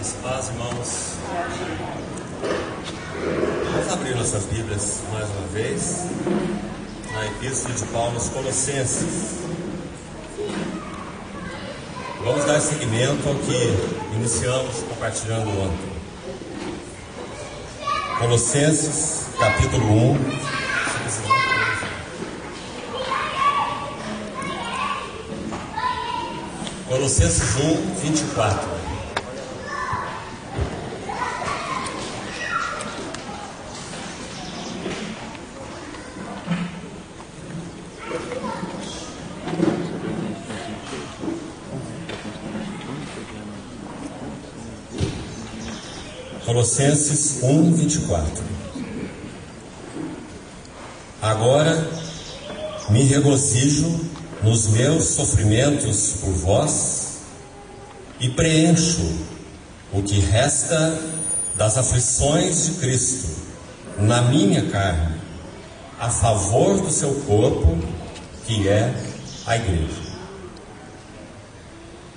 Graças a Deus, irmãos. Vamos abrir nossas Bíblias mais uma vez na Epístola de Paulo aos Colossenses. Vamos dar seguimento ao que iniciamos compartilhando ontem. Colossenses, capítulo 1. Colossenses 1, 24. Colossenses 1, 24. Agora me regozijo nos meus sofrimentos por vós e preencho o que resta das aflições de Cristo na minha carne, a favor do seu corpo, que é a igreja.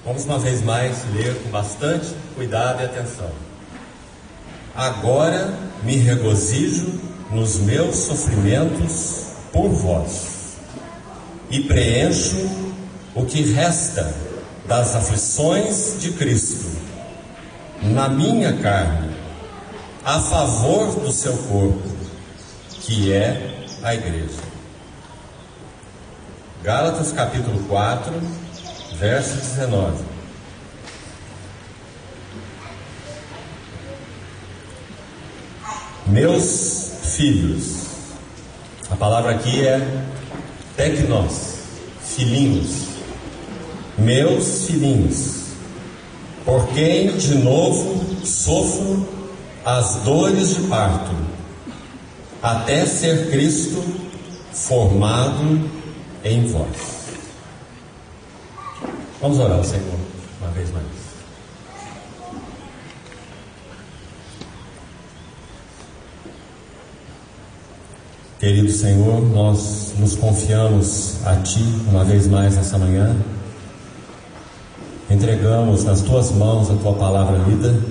Vamos uma vez mais ler com bastante cuidado e atenção. Agora me regozijo nos meus sofrimentos por vós e preencho o que resta das aflições de Cristo na minha carne, a favor do seu corpo, que é a igreja. Gálatas capítulo 4, verso 19. Meus filhos, a palavra aqui é teknos, filhinhos, meus filhinhos, por quem de novo sofro as dores de parto, até ser Cristo formado em vós. Vamos orar ao Senhor uma vez mais. Querido Senhor, nós nos confiamos a Ti uma vez mais nessa manhã. Entregamos nas Tuas mãos a Tua palavra lida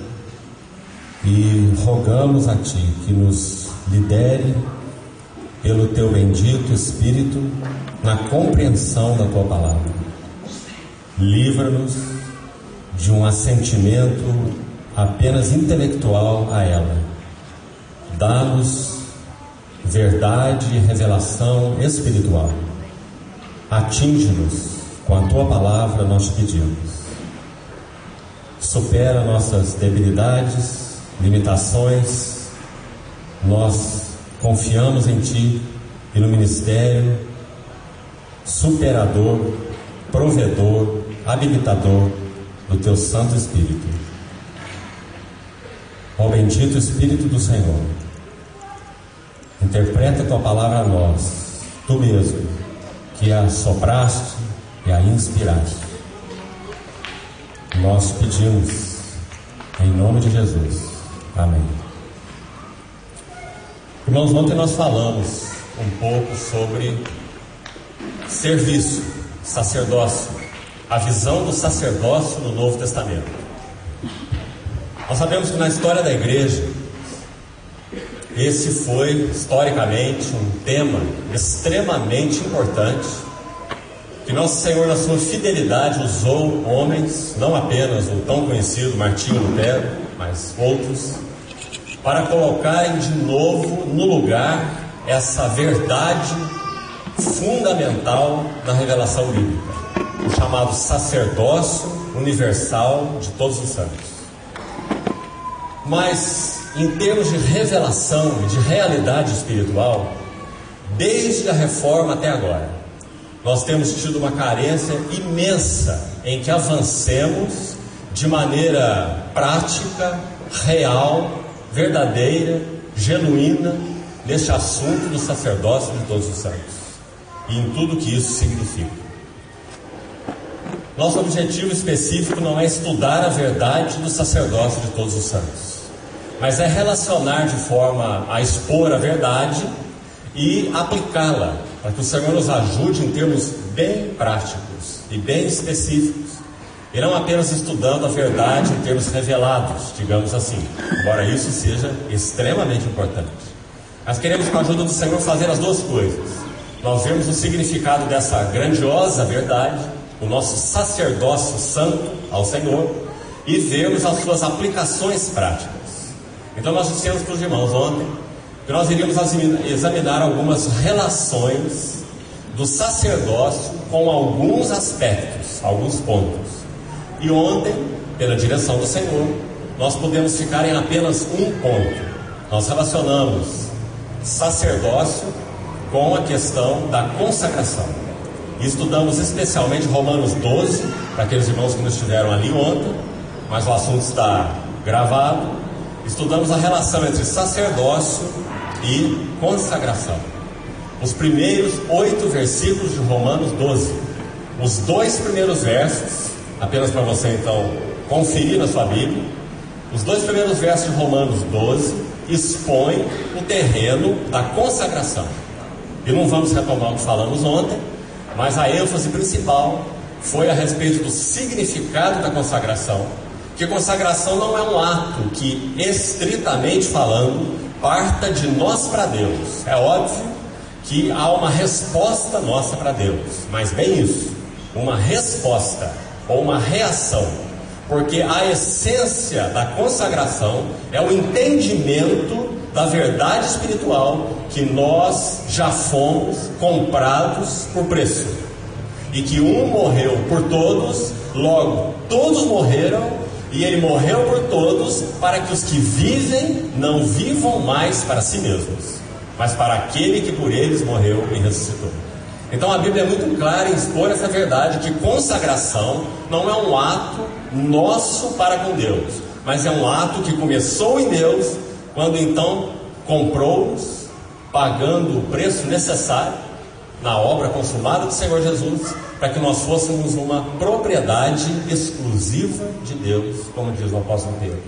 e rogamos a Ti que nos lidere pelo Teu bendito Espírito na compreensão da Tua palavra. Livra-nos de um assentimento apenas intelectual a ela. Dá-nos verdade e revelação espiritual. Atinge-nos com a Tua palavra, nós te pedimos. Supera nossas debilidades, limitações. Nós confiamos em Ti e no ministério superador, provedor, habilitador do Teu Santo Espírito. Ó bendito Espírito do Senhor, interpreta a Tua palavra a nós, Tu mesmo, que a sopraste e a inspiraste. Nós pedimos, em nome de Jesus. Amém. Irmãos, ontem nós falamos um pouco sobre serviço, sacerdócio, a visão do sacerdócio no Novo Testamento. Nós sabemos que na história da igreja, esse foi, historicamente, um tema extremamente importante, que Nosso Senhor, na sua fidelidade, usou homens, não apenas o tão conhecido Martinho Lutero, mas outros, para colocarem de novo no lugar essa verdade fundamental da revelação bíblica, o chamado sacerdócio universal de todos os santos. Mas, em termos de revelação e de realidade espiritual, desde a reforma até agora, nós temos tido uma carência imensa em que avancemos de maneira prática, real, verdadeira, genuína, neste assunto do sacerdócio de todos os santos e em tudo que isso significa. Nosso objetivo específico não é estudar a verdade do sacerdócio de todos os santos, mas é relacionar de forma a expor a verdade e aplicá-la, para que o Senhor nos ajude em termos bem práticos e bem específicos, e não apenas estudando a verdade em termos revelados, digamos assim, embora isso seja extremamente importante. Nós queremos, com a ajuda do Senhor, fazer as duas coisas. Nós vemos o significado dessa grandiosa verdade, o nosso sacerdócio santo ao Senhor, e vemos as suas aplicações práticas. Então nós dissemos para os irmãos ontem que nós iríamos examinar algumas relações do sacerdócio com alguns aspectos, alguns pontos. E ontem, pela direção do Senhor, nós podemos ficar em apenas um ponto. Nós relacionamos sacerdócio com a questão da consagração. E estudamos especialmente Romanos 12, para aqueles irmãos que não estiveram ali ontem, mas o assunto está gravado. Estudamos a relação entre sacerdócio e consagração. Os primeiros 8 versículos de Romanos 12. Os 2 primeiros versos, apenas para você então conferir na sua Bíblia, os 2 primeiros versos de Romanos 12 expõem o terreno da consagração. E não vamos retomar o que falamos ontem, mas a ênfase principal foi a respeito do significado da consagração, que consagração não é um ato que, estritamente falando, parta de nós para Deus. É óbvio que há uma resposta nossa para Deus, mas bem isso, uma resposta ou uma reação, porque a essência da consagração é o entendimento da verdade espiritual, que nós já fomos comprados por preço, e que um morreu por todos, logo todos morreram, e ele morreu por todos, para que os que vivem não vivam mais para si mesmos, mas para aquele que por eles morreu e ressuscitou. Então a Bíblia é muito clara em expor essa verdade, que consagração não é um ato nosso para com Deus, mas é um ato que começou em Deus, quando então comprou-nos, pagando o preço necessário na obra consumada do Senhor Jesus, para que nós fôssemos uma propriedade exclusiva de Deus, como diz o apóstolo Pedro.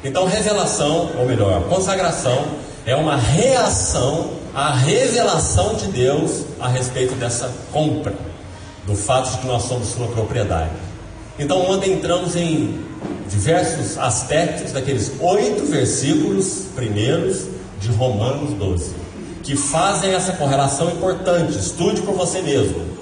Então revelação, ou melhor, consagração, é uma reação à revelação de Deus a respeito dessa compra, do fato de que nós somos sua propriedade. Então ontem entramos em diversos aspectos daqueles 8 versículos primeiros de Romanos 12, que fazem essa correlação importante. Estude por você mesmo.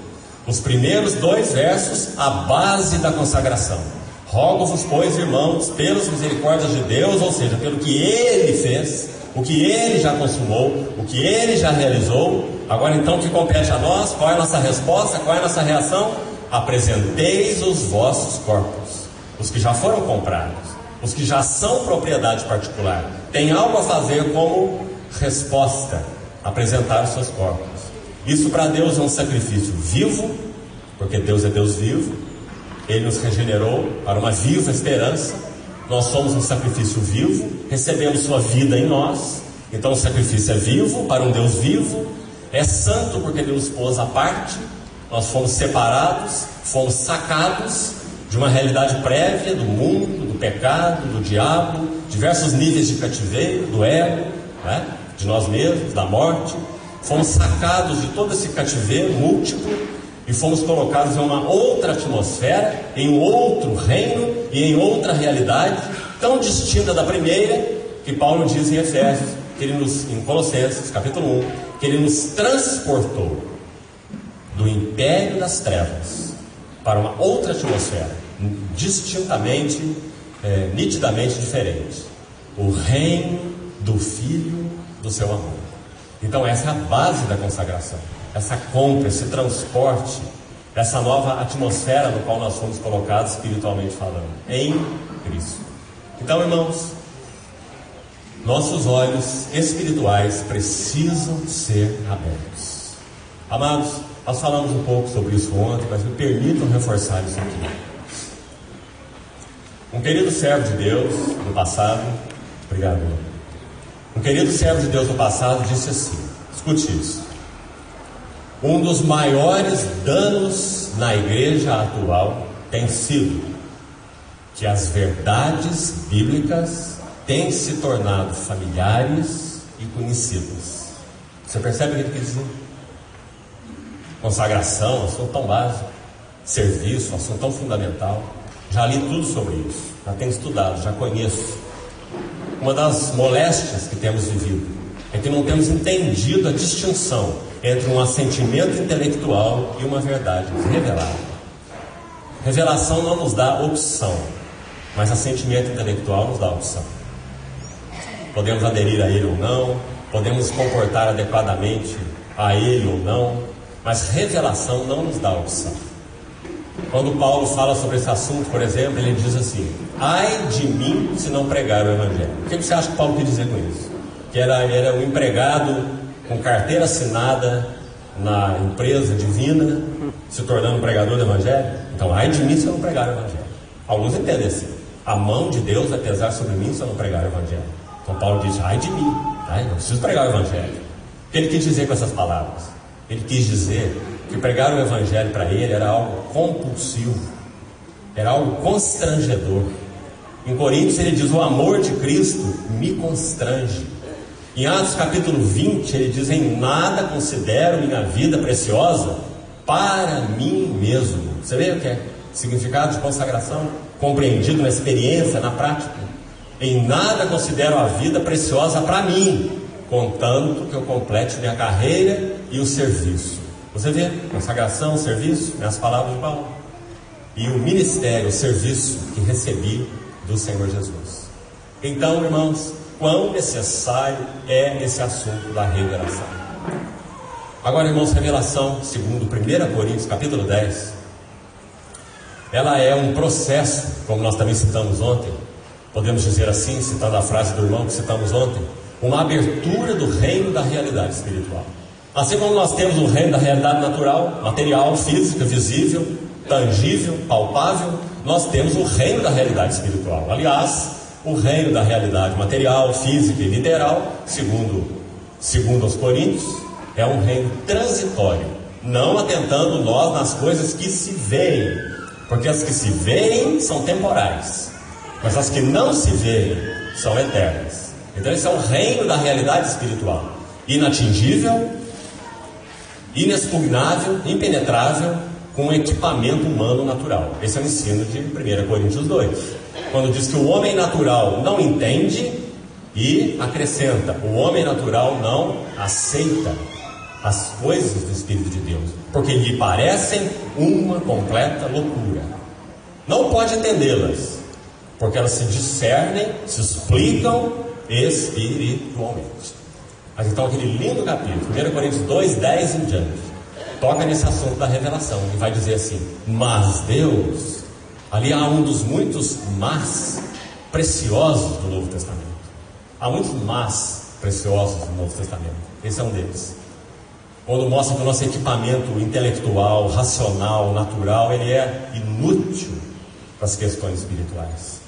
Os primeiros 2 versos, a base da consagração. Rogo-vos, pois, irmãos, pelas misericórdias de Deus, ou seja, pelo que Ele fez, o que Ele já consumou, o que Ele já realizou. Agora então, o que compete a nós? Qual é a nossa resposta? Qual é a nossa reação? Apresenteis os vossos corpos, os que já foram comprados, os que já são propriedade particular, tem algo a fazer como resposta, apresentar os seus corpos. Isso para Deus é um sacrifício vivo, porque Deus é Deus vivo. Ele nos regenerou para uma viva esperança. Nós somos um sacrifício vivo, recebemos sua vida em nós. Então o sacrifício é vivo, para um Deus vivo. É santo, porque Ele nos pôs à parte. Nós fomos separados, fomos sacados de uma realidade prévia do mundo, do pecado, do diabo, diversos níveis de cativeiro, do ego, né? De nós mesmos, da morte. Fomos sacados de todo esse cativeiro múltiplo e fomos colocados em uma outra atmosfera, em um outro reino e em outra realidade, tão distinta da primeira, que Paulo diz em Efésios, que em Colossenses, capítulo 1, que Ele nos transportou do império das trevas para uma outra atmosfera, distintamente, nitidamente diferente. O reino do Filho do seu amor. Então essa é a base da consagração, essa compra, esse transporte, essa nova atmosfera no qual nós fomos colocados espiritualmente falando, em Cristo. Então, irmãos, nossos olhos espirituais precisam ser abertos. Amados, nós falamos um pouco sobre isso ontem, mas me permitam reforçar isso aqui. Um querido servo de Deus no passado, obrigado, um querido servo de Deus no passado disse assim, escute isso: um dos maiores danos na igreja atual tem sido que as verdades bíblicas têm se tornado familiares e conhecidas. Você percebe o que ele quer dizer? Consagração, assunto tão básico, serviço, assunto tão fundamental. Já li tudo sobre isso, já tenho estudado, já conheço. Uma das moléstias que temos vivido é que não temos entendido a distinção entre um assentimento intelectual e uma verdade revelada. Revelação não nos dá opção, mas assentimento intelectual nos dá opção. Podemos aderir a ele ou não, podemos comportar adequadamente a ele ou não, mas revelação não nos dá opção. Quando Paulo fala sobre esse assunto, por exemplo, ele diz assim: ai de mim se não pregar o Evangelho. O que você acha que Paulo quer dizer com isso? Que era um empregado com carteira assinada na empresa divina, se tornando um pregador do Evangelho? Então, ai de mim se eu não pregar o Evangelho. Alguns entendem assim: a mão de Deus vai pesar sobre mim se eu não pregar o Evangelho. Então Paulo diz: ai de mim, eu preciso pregar o Evangelho. O que ele quis dizer com essas palavras? Ele quis dizer que pregar o Evangelho para ele era algo compulsivo, era algo constrangedor. Em Coríntios ele diz: o amor de Cristo me constrange. Em Atos capítulo 20 ele diz: em nada considero minha vida preciosa para mim mesmo. Você vê o que é significado de consagração? Compreendido na experiência, na prática. Em nada considero a vida preciosa para mim, contanto que eu complete minha carreira e o serviço. Você vê, consagração, serviço, nas palavras de Paulo. E o ministério, o serviço que recebi do Senhor Jesus. Então, irmãos, quão necessário é esse assunto da revelação. Agora, irmãos, revelação, segundo 1 Coríntios capítulo 10, ela é um processo, como nós também citamos ontem, podemos dizer assim, citando a frase do irmão que citamos ontem, uma abertura do reino da realidade espiritual. Assim como nós temos o reino da realidade natural, material, física, visível, tangível, palpável, nós temos o reino da realidade espiritual. Aliás, o reino da realidade material, física e literal, segundo aos Coríntios, é um reino transitório, não atentando nós nas coisas que se veem, porque as que se veem são temporais, mas as que não se veem são eternas. Então esse é o reino da realidade espiritual, inatingível, inexpugnável, impenetrável, com um equipamento humano natural. Esse é o ensino de 1 Coríntios 2, quando diz que o homem natural não entende, e acrescenta: o homem natural não aceita as coisas do Espírito de Deus, porque lhe parecem uma completa loucura. Não pode entendê-las, porque elas se discernem, se explicam espiritualmente. Mas então aquele lindo capítulo, 1 Coríntios 2, 10 em diante, toca nesse assunto da revelação e vai dizer assim: mas Deus, ali há um dos muitos mas preciosos do Novo Testamento. Há muitos mas preciosos do Novo Testamento. Esse é um deles. Quando mostra que o nosso equipamento intelectual, racional, natural, ele é inútil para as questões espirituais.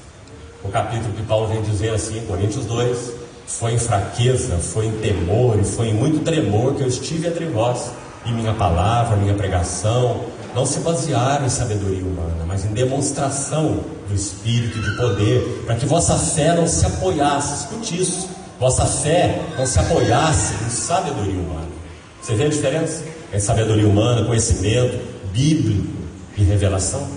O capítulo que Paulo vem dizer assim em Coríntios 2: foi em fraqueza, foi em temor e foi em muito tremor que eu estive entre vós, e minha palavra, minha pregação não se basearam em sabedoria humana, mas em demonstração do Espírito e de poder, para que vossa fé não se apoiasse, escute isso, vossa fé não se apoiasse em sabedoria humana. Você vê a diferença entre sabedoria humana, conhecimento bíblico e revelação?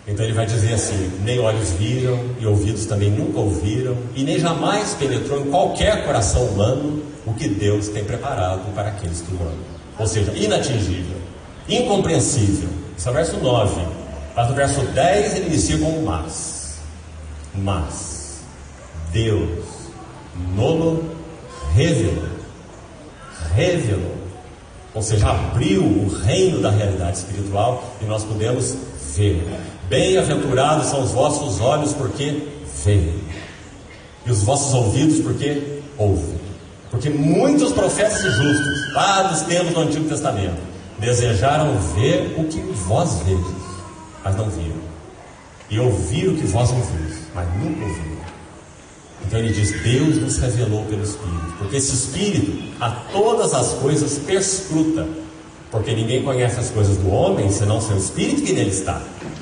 Então ele vai dizer assim: nem olhos viram e ouvidos também nunca ouviram, e nem jamais penetrou em qualquer coração humano o que Deus tem preparado para aqueles que o amam. Ou seja, inatingível, incompreensível. Esse é o verso 9. Mas no verso 10 ele inicia com mas Deus nolo revelou. Ou seja, abriu o reino da realidade espiritual e nós podemos ver. Bem-aventurados são os vossos olhos porque veem, e os vossos ouvidos porque ouvem. Porque muitos profetas e justos, lá dos tempos do Antigo Testamento, desejaram ver o que vós vedes, mas não viram, e ouvir o que vós ouvis, mas nunca ouviram. Então ele diz: Deus nos revelou pelo Espírito, porque esse Espírito a todas as coisas perscruta, porque ninguém conhece as coisas do homem senão seu Espírito que nele está.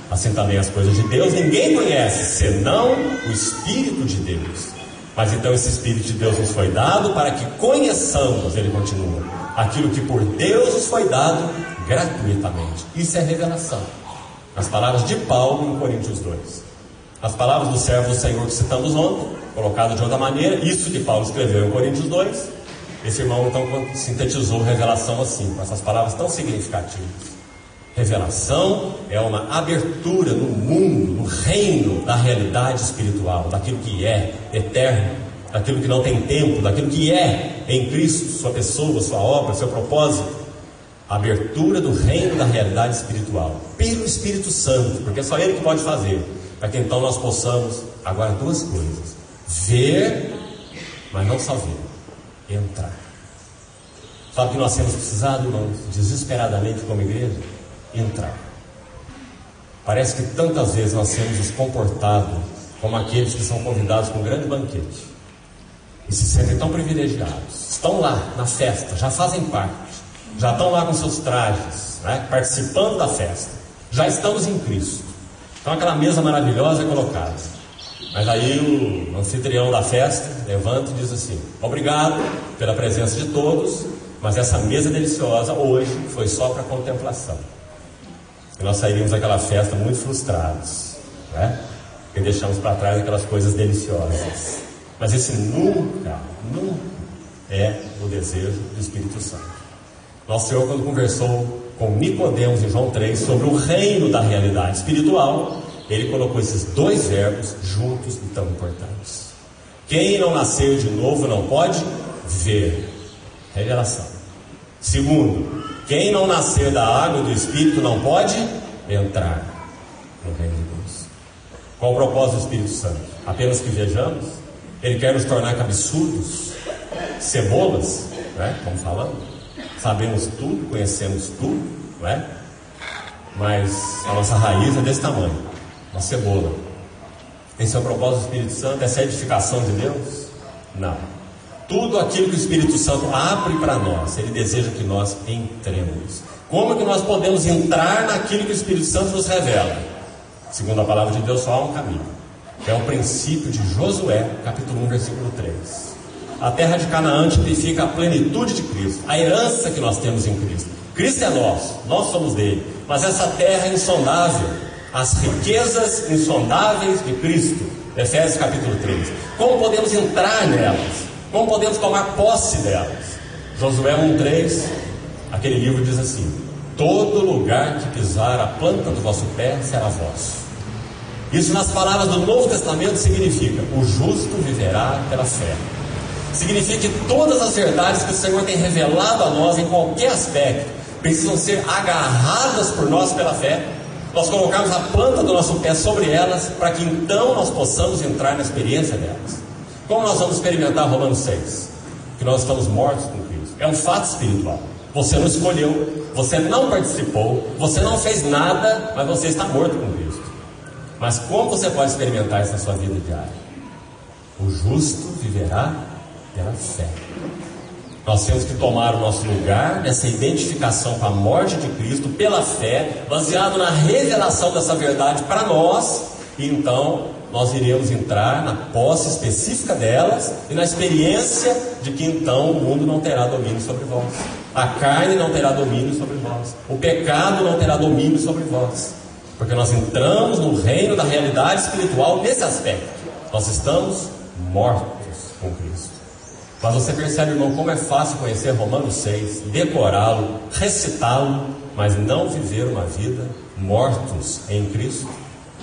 Assim também as coisas de Deus ninguém conhece senão o Espírito de Deus. Mas então esse Espírito de Deus nos foi dado para que conheçamos, ele continua, aquilo que por Deus nos foi dado gratuitamente. Isso é revelação. As palavras de Paulo em Coríntios 2. As palavras do servo do Senhor que citamos ontem, colocado de outra maneira, isso que Paulo escreveu em Coríntios 2, esse irmão então sintetizou revelação assim, com essas palavras tão significativas. Revelação é uma abertura no mundo, no reino da realidade espiritual, daquilo que é eterno, daquilo que não tem tempo, daquilo que é em Cristo, sua pessoa, sua obra, seu propósito. Abertura do reino da realidade espiritual pelo Espírito Santo, porque é só Ele que pode fazer, para que então nós possamos, agora, duas coisas: ver, mas não só ver, entrar. Sabe o que nós temos precisado, irmãos, desesperadamente como igreja? Entrar. Parece que tantas vezes nós temos nos comportado como aqueles que são convidados para um grande banquete e se sentem tão privilegiados, estão lá na festa, já fazem parte, já estão lá com seus trajes, né, participando da festa, já estamos em Cristo. Então aquela mesa maravilhosa é colocada, mas aí o anfitrião da festa levanta e diz assim: obrigado pela presença de todos, mas essa mesa deliciosa hoje foi só para contemplação. E nós sairíamos daquela festa muito frustrados, né? Porque deixamos para trás aquelas coisas deliciosas. Mas esse nunca é o desejo do Espírito Santo. Nosso Senhor, quando conversou com Nicodemos em João 3 sobre o reino da realidade espiritual, Ele colocou esses dois verbos juntos e tão importantes. Quem não nasceu de novo não pode ver. Revelação. Segundo, quem não nascer da água e do Espírito não pode entrar no reino de Deus. Qual o propósito do Espírito Santo? Apenas que vejamos? Ele quer nos tornar cabeçudos, cebolas, né? Como falamos, sabemos tudo, conhecemos tudo, não é? Mas a nossa raiz é desse tamanho, uma cebola. Esse é o propósito do Espírito Santo? Essa é a edificação de Deus? Não. Tudo aquilo que o Espírito Santo abre para nós, Ele deseja que nós entremos. Como é que nós podemos entrar naquilo que o Espírito Santo nos revela? Segundo a palavra de Deus, só há um caminho. É o princípio de Josué, capítulo 1, versículo 3. A terra de Canaã tipifica a plenitude de Cristo, a herança que nós temos em Cristo. Cristo é nosso, nós somos dele. Mas essa terra é insondável, as riquezas insondáveis de Cristo. Efésios capítulo 3. Como podemos entrar nelas? Como podemos tomar posse delas? Josué 1,3, aquele livro diz assim: todo lugar que pisar a planta do vosso pé será vosso. Isso nas palavras do Novo Testamento significa: o justo viverá pela fé. Significa que todas as verdades que o Senhor tem revelado a nós em qualquer aspecto precisam ser agarradas por nós pela fé. Nós colocamos a planta do nosso pé sobre elas, para que então nós possamos entrar na experiência delas. Como nós vamos experimentar Romanos 6? Que nós estamos mortos com Cristo. É um fato espiritual. Você não escolheu, você não participou, você não fez nada, mas você está morto com Cristo. Mas como você pode experimentar isso na sua vida diária? O justo viverá pela fé. Nós temos que tomar o nosso lugar nessa identificação com a morte de Cristo pela fé, baseado na revelação dessa verdade para nós, e então nós iremos entrar na posse específica delas e na experiência de que então o mundo não terá domínio sobre vós, a carne não terá domínio sobre vós, o pecado não terá domínio sobre vós, porque nós entramos no reino da realidade espiritual nesse aspecto. Nós estamos mortos com Cristo. Mas você percebe, irmão, como é fácil conhecer Romanos 6, decorá-lo, recitá-lo, mas não viver uma vida mortos em Cristo,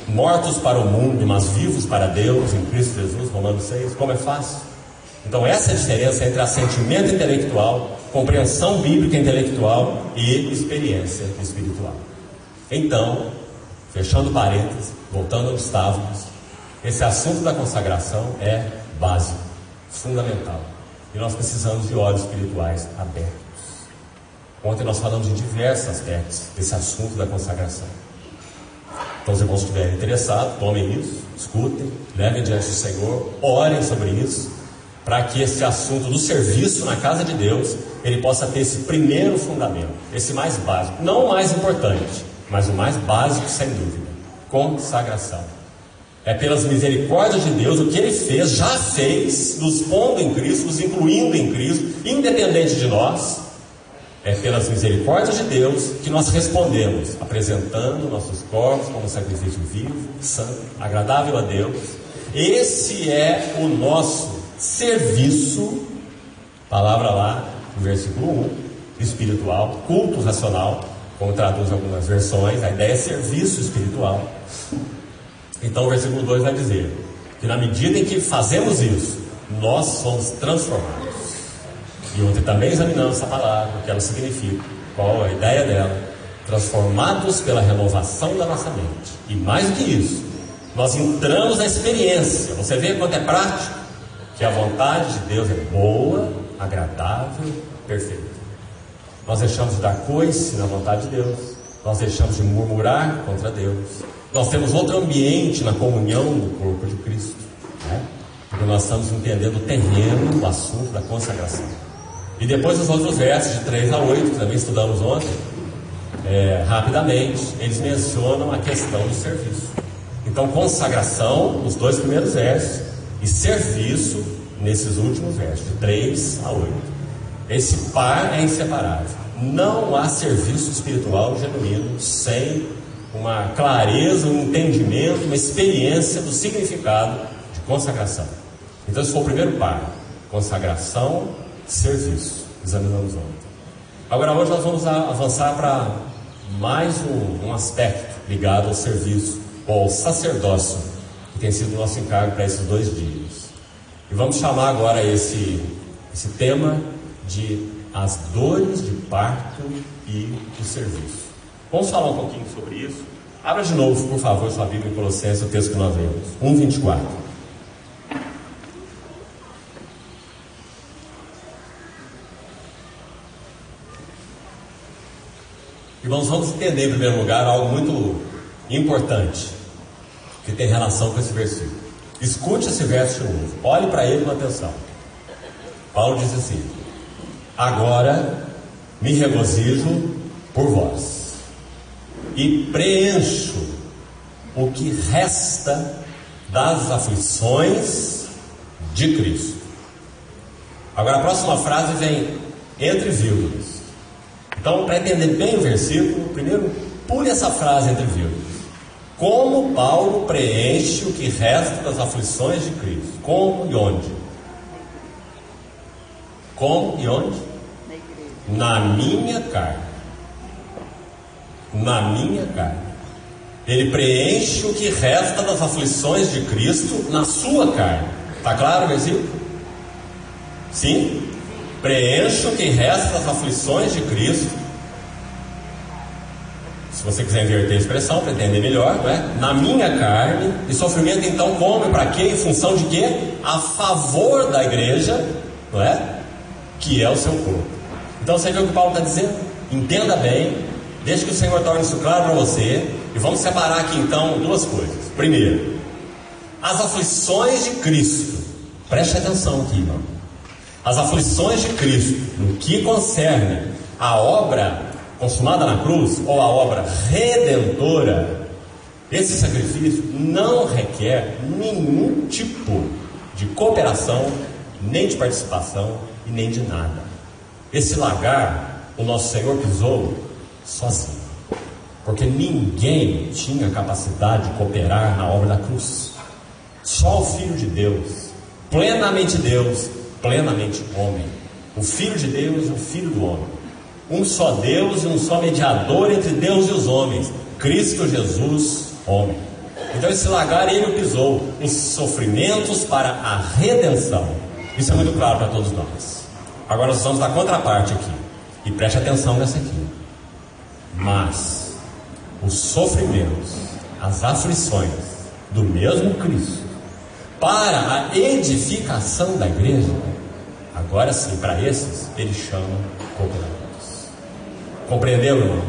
mortos para o mundo, mas vivos para Deus em Cristo Jesus. Romanos 6, como é fácil. Então essa é a diferença entre assentimento intelectual, compreensão bíblica intelectual e experiência espiritual. Então, fechando parênteses, voltando onde estávamos, esse assunto da consagração é básico, fundamental. E nós precisamos de olhos espirituais abertos. Ontem nós falamos de diversos aspectos desse assunto da consagração. Então, se vocês estiverem interessados, tomem isso, escutem, levem diante do Senhor, orem sobre isso, para que esse assunto do serviço na casa de Deus, ele possa ter esse primeiro fundamento, esse mais básico, não o mais importante, mas o mais básico sem dúvida: consagração. É pelas misericórdias de Deus, o que Ele fez, já fez, nos pondo em Cristo, nos incluindo em Cristo, independente de nós, É pelas misericórdias de Deus que nós respondemos, apresentando nossos corpos como sacrifício vivo, santo, agradável a Deus. Esse é o nosso serviço, palavra lá no versículo 1, espiritual, culto racional, como traduz algumas versões, a ideia é serviço espiritual. Então o versículo 2 vai dizer que na medida em que fazemos isso, nós somos transformados. E ontem também examinamos essa palavra, o que ela significa, qual a ideia dela. Transformados pela renovação da nossa mente. E mais do que isso, nós entramos na experiência. Você vê quanto é prático, que a vontade de Deus é boa, agradável, perfeita. Nós deixamos de dar coice na vontade de Deus. Nós deixamos de murmurar contra Deus. Nós temos outro ambiente na comunhão do corpo de Cristo, né? Porque nós estamos entendendo o terreno, o assunto da consagração. E depois os outros versos, de 3 a 8, que também estudamos ontem, rapidamente, eles mencionam a questão do serviço. Então, consagração, nos 2 primeiros versos, e serviço, nesses últimos versos, de 3 a 8. Esse par é inseparável. Não há serviço espiritual genuíno sem uma clareza, um entendimento, uma experiência do significado de consagração. Então, esse foi o primeiro par: consagração, serviço. Examinamos ontem. Agora, hoje nós vamos avançar para mais um aspecto ligado ao serviço, ou ao sacerdócio, que tem sido o nosso encargo para esses 2 dias. E vamos chamar agora esse tema de as dores de parto e o serviço. Vamos falar um pouquinho sobre isso. Abra de novo, por favor, sua Bíblia em Colossenses, o texto que nós lemos, 1:24. Irmãos, vamos entender em primeiro lugar algo muito importante que tem relação com esse versículo. Escute esse verso de novo, olhe para ele com atenção. Paulo diz assim: agora me regozijo por vós e preencho o que resta das aflições de Cristo. Agora a próxima frase vem entre vírgulas. Então, para entender bem o versículo, primeiro pule essa frase entre vírgulas. Como Paulo preenche o que resta das aflições de Cristo? Como e onde? Como e onde? Na minha carne. Na minha carne. Ele preenche o que resta das aflições de Cristo na sua carne. Está claro o versículo? Sim? Preenche o que resta das aflições de Cristo. Se você quiser inverter a expressão para entender melhor, não é? Na minha carne. E sofrimento então como e para quê? Em função de quê? A favor da igreja, não é? Que é o seu corpo. Então você vê o que Paulo está dizendo? Entenda bem, deixe que o Senhor torne isso claro para você. E vamos separar aqui então 2 coisas. Primeiro, as aflições de Cristo. Preste atenção aqui, irmão. As aflições de Cristo, no que concerne a obra consumada na cruz, ou a obra redentora, esse sacrifício não requer nenhum tipo de cooperação, nem de participação e nem de nada. Esse lagar, o nosso Senhor pisou sozinho, porque ninguém tinha capacidade de cooperar na obra da cruz. Só o Filho de Deus, plenamente Deus, plenamente homem. O Filho de Deus e o Filho do homem. Um só Deus e um só mediador entre Deus e os homens, Cristo Jesus, homem. Então esse lagar ele o pisou, os sofrimentos para a redenção. Isso é muito claro para todos nós. Agora nós vamos na contraparte aqui, e preste atenção nessa aqui. Mas os sofrimentos, as aflições do mesmo Cristo para a edificação da igreja, agora sim, para esses ele chama cooperadores. Compreendeu, irmão?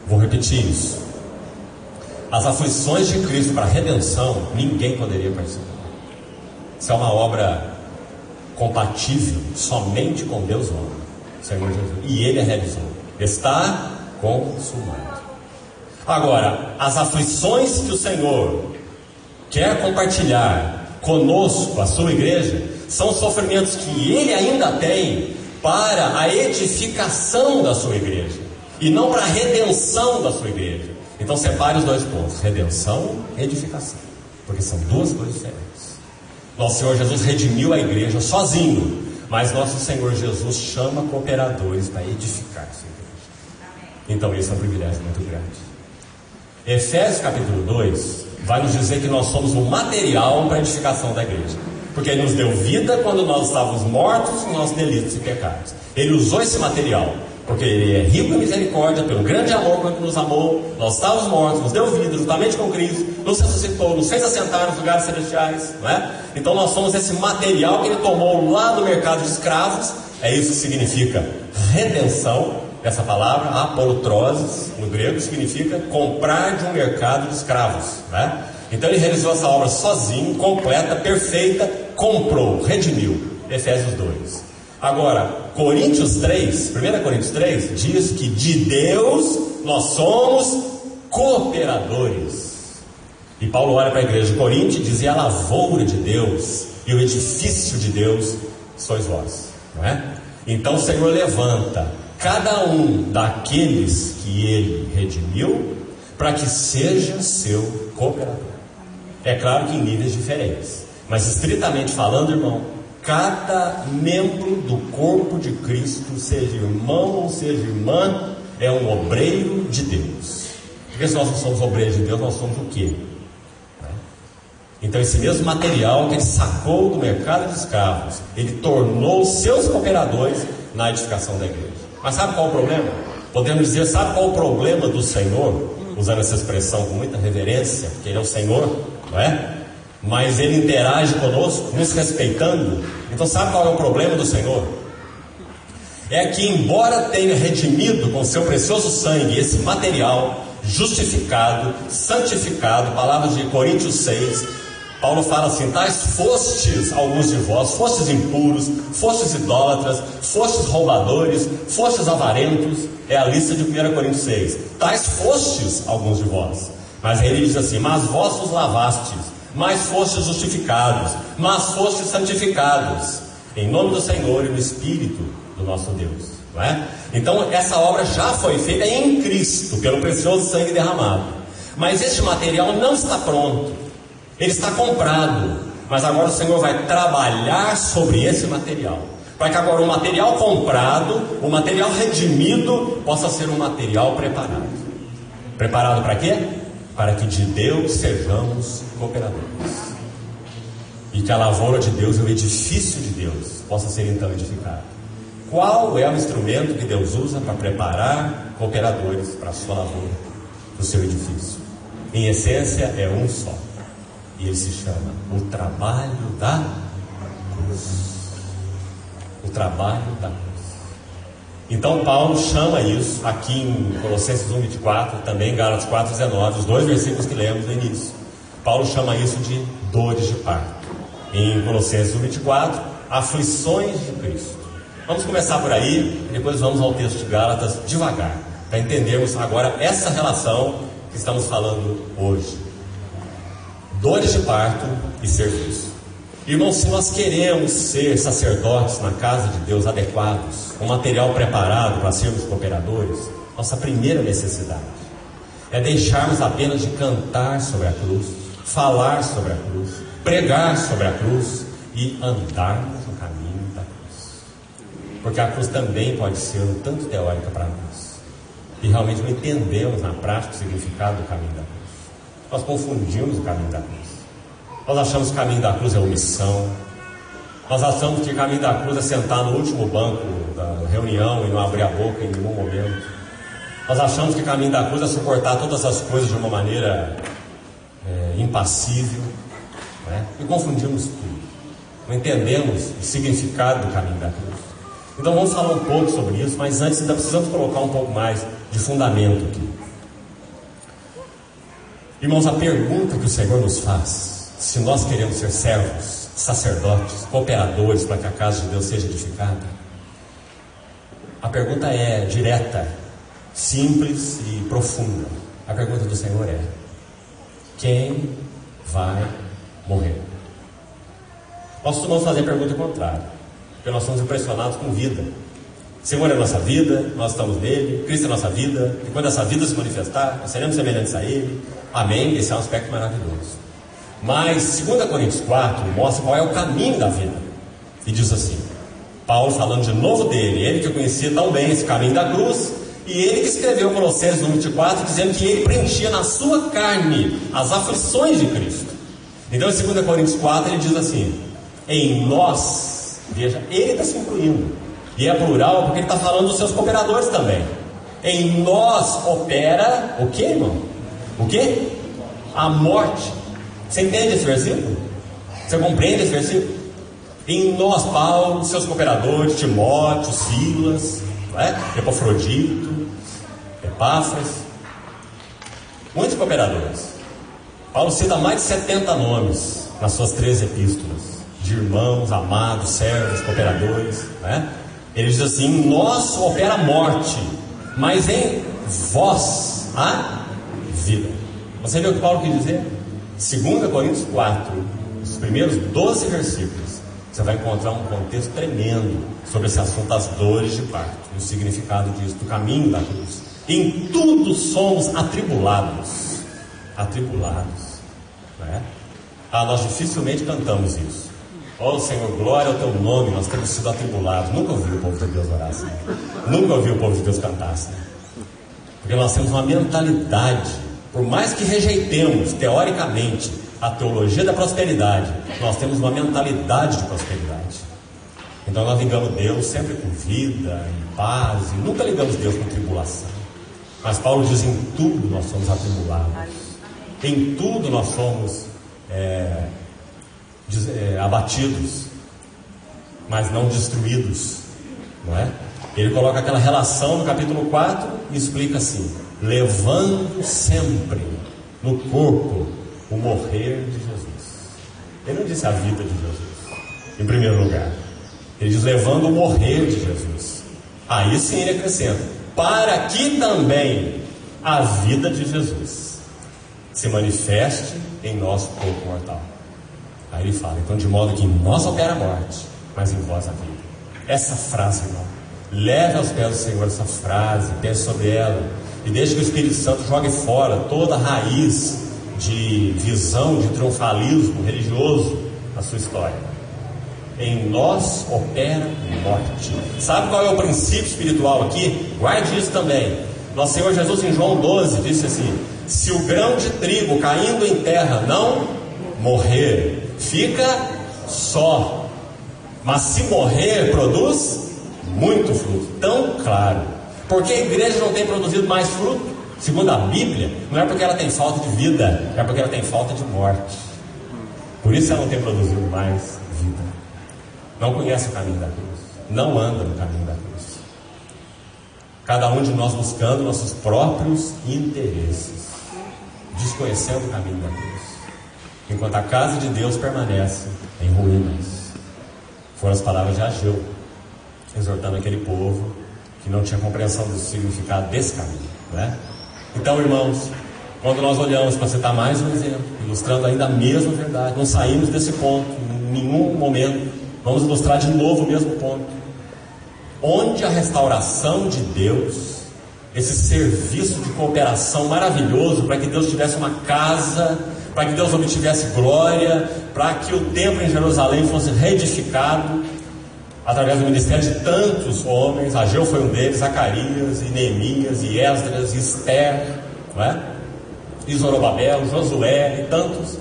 Vou repetir isso. As aflições de Cristo para a redenção, ninguém poderia participar. Isso é uma obra compatível somente com Deus homem, Senhor Jesus. E Ele a realizou. Está consumado. Agora, as aflições que o Senhor quer compartilhar conosco, a sua igreja, são sofrimentos que Ele ainda tem para a edificação da sua igreja, e não para a redenção da sua igreja. Então separe os dois pontos, redenção e edificação, porque são duas coisas diferentes. Nosso Senhor Jesus redimiu a igreja sozinho, mas nosso Senhor Jesus chama cooperadores para edificar a sua igreja. Então esse é um privilégio muito grande. Efésios capítulo 2 vai nos dizer que nós somos um material para a edificação da igreja, porque Ele nos deu vida quando nós estávamos mortos nos nossos delitos e pecados. Ele usou esse material, porque Ele é rico em misericórdia, pelo grande amor quando nos amou. Nós estávamos mortos, nos deu vida juntamente com Cristo, nos ressuscitou, nos fez assentar nos lugares celestiais, não é? Então nós somos esse material que Ele tomou lá do mercado de escravos. É isso que significa redenção. Essa palavra, apolutrosis, no grego, significa comprar de um mercado de escravos, né? Então Ele realizou essa obra sozinho, completa, perfeita, comprou, redimiu. Efésios 2. Agora, Coríntios 3, 1 Coríntios 3, diz que de Deus nós somos cooperadores. E Paulo olha para a igreja de Corinto e diz: e a lavoura de Deus e o edifício de Deus sois vós, não é? Então o Senhor levanta cada um daqueles que Ele redimiu para que seja seu cooperador. É claro que em níveis diferentes, mas estritamente falando, irmão, cada membro do corpo de Cristo, seja irmão ou seja irmã, é um obreiro de Deus. Porque se nós não somos obreiros de Deus, nós somos o quê? Então esse mesmo material que Ele sacou do mercado de escravos, Ele tornou seus cooperadores na edificação da igreja. Mas sabe qual é o problema? Podemos dizer, sabe qual é o problema do Senhor? Usando essa expressão com muita reverência, porque Ele é o Senhor, não é? Mas Ele interage conosco, nos respeitando. Então sabe qual é o problema do Senhor? É que embora tenha redimido com seu precioso sangue esse material, justificado, santificado, palavras de Coríntios 6, Paulo fala assim: tais fostes alguns de vós, fostes impuros, fostes idólatras, fostes roubadores, fostes avarentos. É a lista de 1 Coríntios 6. Tais fostes alguns de vós. Mas aí ele diz assim: mas vós vos lavastes, mas fostes justificados, mas fostes santificados, em nome do Senhor e no Espírito do nosso Deus, não é? Então essa obra já foi feita em Cristo, pelo precioso sangue derramado. Mas este material não está pronto. Ele está comprado, mas agora o Senhor vai trabalhar sobre esse material, para que agora o material comprado, o material redimido, possa ser um material preparado. Preparado para quê? Para que de Deus sejamos cooperadores, e que a lavoura de Deus e o edifício de Deus possa ser então edificado. Qual é o instrumento que Deus usa para preparar cooperadores para a sua lavoura, para o seu edifício? Em essência é um só. E ele se chama o trabalho da cruz. O trabalho da cruz. Então Paulo chama isso aqui em Colossenses 1:24, também em Gálatas 4:19, os dois versículos que lemos no início. Paulo chama isso de dores de parto. Em Colossenses 1:24, aflições de Cristo. Vamos começar por aí, e depois vamos ao texto de Gálatas devagar, para entendermos agora essa relação que estamos falando hoje. Dores de parto e serviço. Irmãos, se nós queremos ser sacerdotes na casa de Deus adequados, com material preparado para sermos cooperadores, nossa primeira necessidade é deixarmos apenas de cantar sobre a cruz, falar sobre a cruz, pregar sobre a cruz e andarmos no caminho da cruz. Porque a cruz também pode ser um tanto teórica para nós, e realmente não entendemos na prática o significado do caminho da cruz. Nós confundimos o caminho da cruz. Nós achamos que o caminho da cruz é omissão. Nós achamos que o caminho da cruz é sentar no último banco da reunião e não abrir a boca em nenhum momento. Nós achamos que o caminho da cruz é suportar todas as coisas de uma maneira impassível, né? E confundimos tudo. Não entendemos o significado do caminho da cruz. Então vamos falar um pouco sobre isso, mas antes ainda precisamos colocar um pouco mais de fundamento aqui. Irmãos, a pergunta que o Senhor nos faz, se nós queremos ser servos, sacerdotes, cooperadores para que a casa de Deus seja edificada, a pergunta é direta, simples e profunda. A pergunta do Senhor é: quem vai morrer? Nós costumamos fazer a pergunta contrária, porque nós somos impressionados com vida. Senhor é a nossa vida, nós estamos nele, Cristo é a nossa vida, e quando essa vida se manifestar, nós seremos semelhantes a ele. Amém? Esse é um aspecto maravilhoso. Mas 2 Coríntios 4 mostra qual é o caminho da vida. E diz assim, Paulo falando de novo dele, ele que conhecia tão bem esse caminho da cruz, e ele que escreveu Colossenses 24, dizendo que ele preenchia na sua carne as aflições de Cristo. Então em 2 Coríntios 4 ele diz assim, em nós, veja, ele está se incluindo, e é plural porque ele está falando dos seus cooperadores também. Em nós opera o que, irmão? O que? A morte. Você entende esse versículo? Você compreende esse versículo? Em nós, Paulo, seus cooperadores, Timóteo, Silas, Epafrodito, Epáfras, muitos cooperadores. Paulo cita mais de 70 nomes nas suas 13 epístolas, de irmãos, amados, servos, cooperadores, Ele diz assim, em nós opera a morte, mas em vós a vida. Você viu o que Paulo quis dizer? 2 Coríntios 4, os primeiros 12 versículos, você vai encontrar um contexto tremendo sobre esse assunto das dores de parto, o significado disso, do caminho da cruz. Em tudo somos atribulados. Atribulados, nós dificilmente cantamos isso. Ó Senhor, glória ao teu nome, nós temos sido atribulados. Nunca ouvi o povo de Deus orar assim. Nunca ouvi o povo de Deus cantar assim. Porque nós temos uma mentalidade, por mais que rejeitemos teoricamente a teologia da prosperidade, nós temos uma mentalidade de prosperidade. Então nós ligamos Deus sempre com vida, em paz, e nunca ligamos Deus com tribulação. Mas Paulo diz, em tudo nós somos atribulados, em tudo nós somos abatidos, mas não destruídos, não é? Ele coloca aquela relação no capítulo 4 e explica assim, levando sempre no corpo o morrer de Jesus. Ele não disse a vida de Jesus em primeiro lugar, ele diz levando o morrer de Jesus. Aí sim ele acrescenta, para que também a vida de Jesus se manifeste em nosso corpo mortal. Aí ele fala, então de modo que em nós opera a morte, mas em vós a vida. Essa frase, irmão, leve aos pés do Senhor essa frase, pense sobre ela, e deixe que o Espírito Santo jogue fora toda a raiz de visão, de triunfalismo religioso na sua história. Em nós opera morte. Sabe qual é o princípio espiritual aqui? Guarde isso também. Nosso Senhor Jesus em João 12 disse assim, se o grão de trigo caindo em terra não morrer, fica só, mas se morrer, produz muito fruto. Tão claro. Porque a igreja não tem produzido mais fruto, segundo a Bíblia, não é porque ela tem falta de vida, é porque ela tem falta de morte. Por isso ela não tem produzido mais vida. Não conhece o caminho da cruz, não anda no caminho da cruz. Cada um de nós buscando nossos próprios interesses, desconhecendo o caminho da cruz, enquanto a casa de Deus permanece em ruínas. Foram as palavras de Ageu, exortando aquele povo que não tinha compreensão do significado desse caminho, Então, irmãos, quando nós olhamos para citar mais um exemplo, ilustrando ainda a mesma verdade, não saímos desse ponto em nenhum momento, vamos ilustrar de novo o mesmo ponto. Onde a restauração de Deus, esse serviço de cooperação maravilhoso para que Deus tivesse uma casa, para que Deus obtivesse glória, para que o templo em Jerusalém fosse reedificado através do ministério de tantos homens. Ageu foi um deles, Zacarias, e Neemias, e Esdras, e Esther, e Zorobabel, Josué e tantos.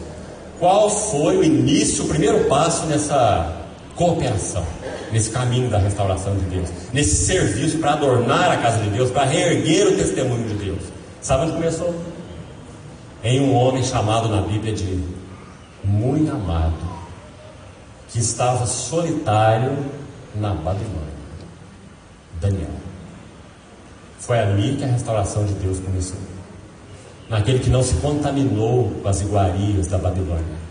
Qual foi o início, o primeiro passo nessa cooperação, nesse caminho da restauração de Deus, nesse serviço para adornar a casa de Deus, para reerguer o testemunho de Deus? Sabe onde começou? Em um homem chamado na Bíblia de muito amado, que estava solitário na Babilônia, Daniel. Foi ali que a restauração de Deus começou, naquele que não se contaminou com as iguarias da Babilônia,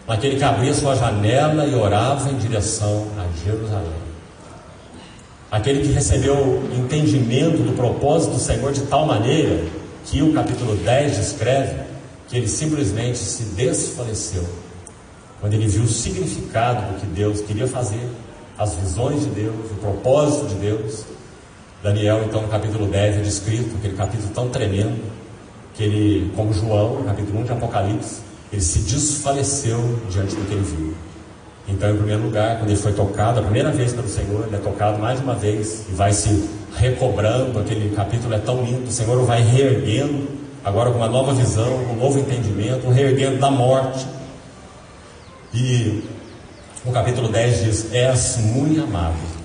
naquele que abria sua janela e orava em direção a Jerusalém, aquele que recebeu o entendimento do propósito do Senhor de tal maneira que o capítulo 10 descreve que ele simplesmente se desfaleceu quando ele viu o significado do que Deus queria fazer, as visões de Deus, o propósito de Deus, Daniel, então, no capítulo 10 é descrito, aquele capítulo tão tremendo, que ele, como João, no capítulo 1 de Apocalipse, ele se desfaleceu diante do que ele viu. Então, em primeiro lugar, quando ele foi tocado a primeira vez pelo Senhor, ele é tocado mais de uma vez e vai se recobrando. Aquele capítulo é tão lindo, o Senhor o vai reerguendo, agora com uma nova visão, um novo entendimento, um reerguendo da morte. E o capítulo 10 diz: és muito amado.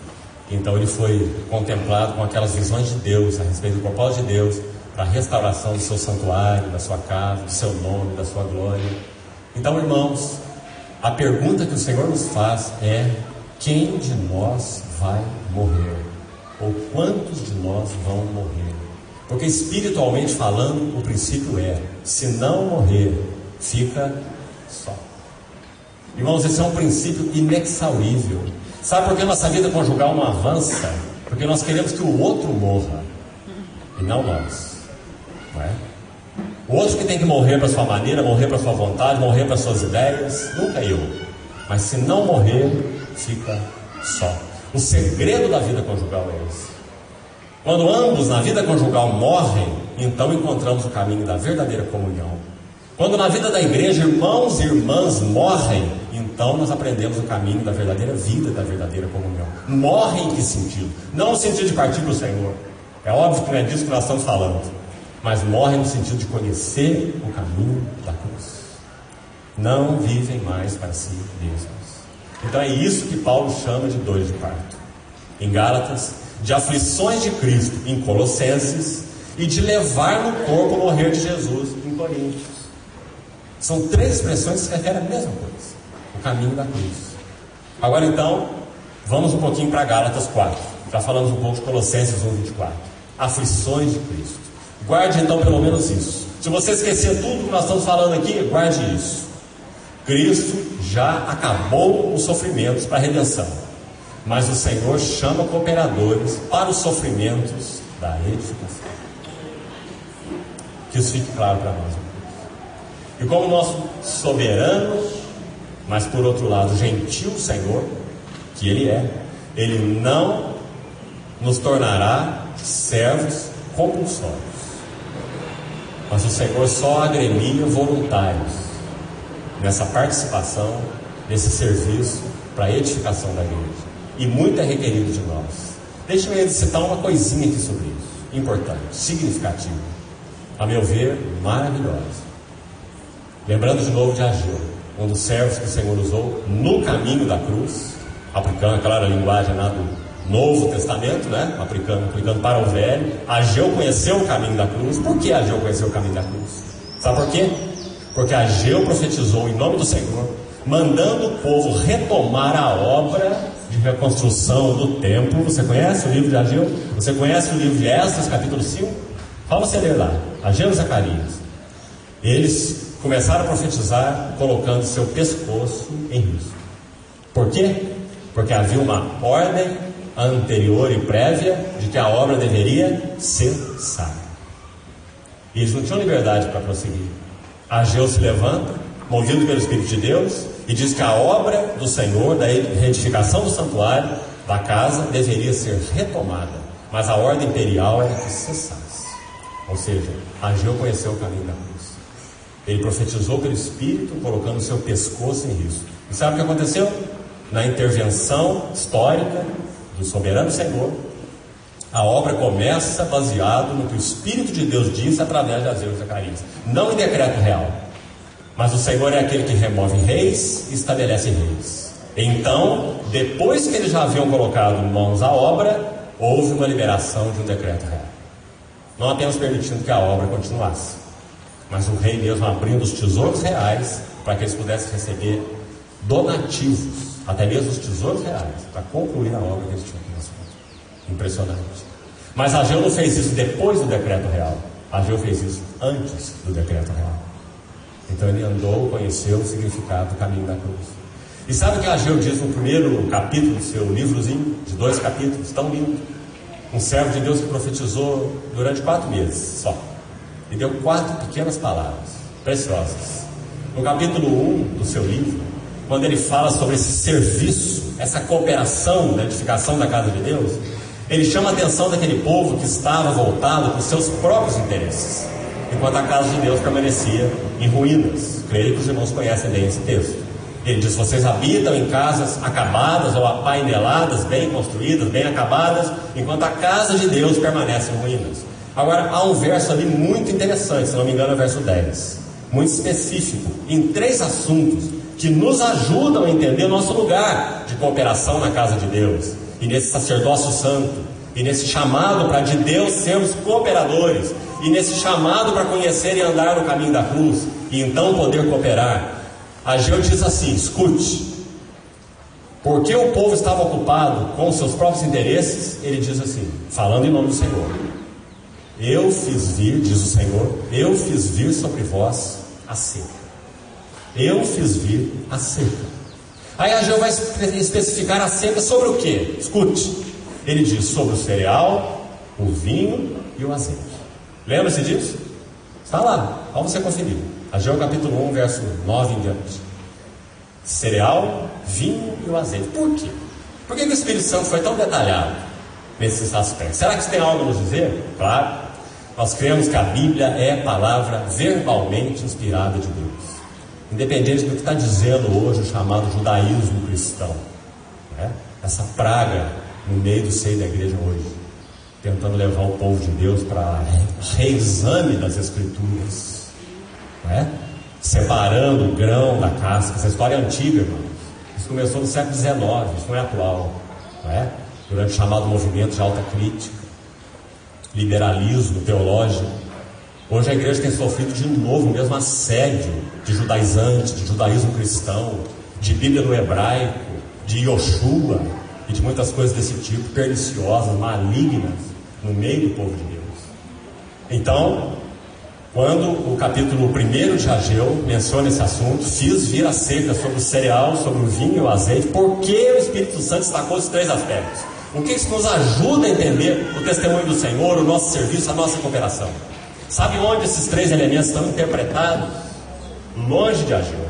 Então ele foi contemplado com aquelas visões de Deus a respeito do propósito de Deus para a restauração do seu santuário, da sua casa, do seu nome, da sua glória. Então, irmãos, a pergunta que o Senhor nos faz é: quem de nós vai morrer? Ou quantos de nós vão morrer? Porque espiritualmente falando, o princípio é: se não morrer, fica só. Irmãos, esse é um princípio inexaurível. Sabe por que nossa vida conjugal não avança? Porque nós queremos que o outro morra e não nós, não é? O outro que tem que morrer para sua maneira, morrer para sua vontade, morrer para suas ideias, nunca eu. Mas se não morrer, fica só. O segredo da vida conjugal é esse. Quando ambos na vida conjugal morrem, então encontramos o caminho da verdadeira comunhão. Quando na vida da igreja irmãos e irmãs morrem, então nós aprendemos o caminho da verdadeira vida, da verdadeira comunhão. Morrem em que sentido? Não no sentido de partir para o Senhor. É óbvio que não é disso que nós estamos falando. Mas morrem no sentido de conhecer o caminho da cruz. Não vivem mais para si mesmos. Então é isso que Paulo chama de dores de parto em Gálatas, de aflições de Cristo em Colossenses e de levar no corpo o morrer de Jesus em Coríntios. São três expressões que se referem à mesma coisa: o caminho da cruz. Agora então, vamos um pouquinho para Gálatas 4. Já falamos um pouco de Colossenses 1:24. Aflições de Cristo. Guarde então pelo menos isso. Se você esquecer tudo que nós estamos falando aqui, guarde isso. Cristo já acabou os sofrimentos para a redenção, mas o Senhor chama cooperadores para os sofrimentos da edificação. Que isso fique claro para nós. E como nosso soberano, mas por outro lado gentil Senhor, que Ele não nos tornará servos compulsórios. Mas o Senhor só agremia voluntários nessa participação, nesse serviço para a edificação da igreja. E muito é requerido de nós. Deixe-me citar uma coisinha aqui sobre isso, importante, significativa, a meu ver, maravilhosa. Lembrando de novo de Ageu, um dos servos que o Senhor usou no caminho da cruz, aplicando, claro, a linguagem lá do Novo Testamento, né? aplicando para o Velho. Ageu conheceu o caminho da cruz. Por que Ageu conheceu o caminho da cruz? Sabe por quê? Porque Ageu profetizou em nome do Senhor, mandando o povo retomar a obra de reconstrução do templo. Você conhece o livro de Ageu? Você conhece o livro de Esdras, capítulo 5? Fala você ler lá, Ageu e Zacarias. Eles começaram a profetizar colocando seu pescoço em risco. Por quê? Porque havia uma ordem anterior e prévia de que a obra deveria cessar. E eles não tinham liberdade para prosseguir. Ageu se levanta, movido pelo Espírito de Deus, e diz que a obra do Senhor, da reedificação do santuário, da casa, deveria ser retomada, mas a ordem imperial era que cessasse. Ou seja, Ageu conheceu o caminho da cruz. Ele profetizou pelo Espírito, colocando seu pescoço em risco. E sabe o que aconteceu? Na intervenção histórica do soberano Senhor, a obra começa baseado no que o Espírito de Deus diz através de Ageu e Zacarias, não em decreto real. Mas o Senhor é aquele que remove reis e estabelece reis. Então, depois que eles já haviam colocado em mãos a obra, houve uma liberação de um decreto real, não apenas permitindo que a obra continuasse, mas o rei mesmo abrindo os tesouros reais para que eles pudessem receber donativos, até mesmo os tesouros reais, para concluir a obra que eles tinham começado. Impressionante. Mas Ageu não fez isso depois do decreto real. Ageu fez isso antes do decreto real. Então ele andou, conheceu o significado do caminho da cruz. E sabe o que Ageu diz no primeiro capítulo do seu livrozinho, de 2 capítulos, tão lindo? Um servo de Deus que profetizou durante 4 meses só, e deu 4 pequenas palavras preciosas. No capítulo 1 do seu livro, quando ele fala sobre esse serviço, essa cooperação da edificação da casa de Deus, Ele chama a atenção daquele povo que estava voltado para os seus próprios interesses, enquanto a casa de Deus permanecia em ruínas. Creio que os irmãos conhecem bem esse texto. Ele diz: vocês habitam em casas acabadas ou apaineladas, bem construídas, bem acabadas, enquanto a casa de Deus permanece em ruínas. Agora, há um verso ali muito interessante, se não me engano é o verso 10, muito específico, em 3 assuntos que nos ajudam a entender o nosso lugar de cooperação na casa de Deus, e nesse sacerdócio santo, e nesse chamado para de Deus sermos cooperadores, e nesse chamado para conhecer e andar no caminho da cruz, e então poder cooperar. Ageu diz assim: escute, porque o povo estava ocupado com os seus próprios interesses, ele diz assim, falando em nome do Senhor: eu fiz vir, diz o Senhor, eu fiz vir sobre vós a seca. Eu fiz vir a seca. Aí Ageu vai especificar a seca sobre o que? Escute, ele diz sobre o cereal, o vinho e o azeite. Lembra-se disso? Está lá, ao você conferir. Ageu capítulo 1, verso 9 em diante. Cereal, vinho e o azeite. Por quê? Por que o Espírito Santo foi tão detalhado nesses aspectos? Será que isso tem algo a nos dizer? Claro. Nós cremos que a Bíblia é a palavra verbalmente inspirada de Deus, independente do que está dizendo hoje o chamado judaísmo cristão, né? Essa praga no meio do seio da igreja hoje, tentando levar o povo de Deus para reexame das Escrituras, né? Separando o grão da casca. Essa história é antiga, irmãos. Isso começou no século XIX, isso não é atual, né? Durante o chamado movimento de alta crítica, liberalismo teológico. Hoje a igreja tem sofrido de novo o mesmo assédio de judaizantes, de judaísmo cristão, de Bíblia no hebraico, de Yoshua e de muitas coisas desse tipo, perniciosas, malignas, no meio do povo de Deus. Então, quando o capítulo 1 de Ageu menciona esse assunto, fiz vir a seca sobre o cereal, sobre o vinho e o azeite, porque o Espírito Santo destacou esses 3 aspectos. O que isso nos ajuda a entender o testemunho do Senhor, o nosso serviço, a nossa cooperação? Sabe onde esses 3 elementos estão interpretados? Longe de Ageu.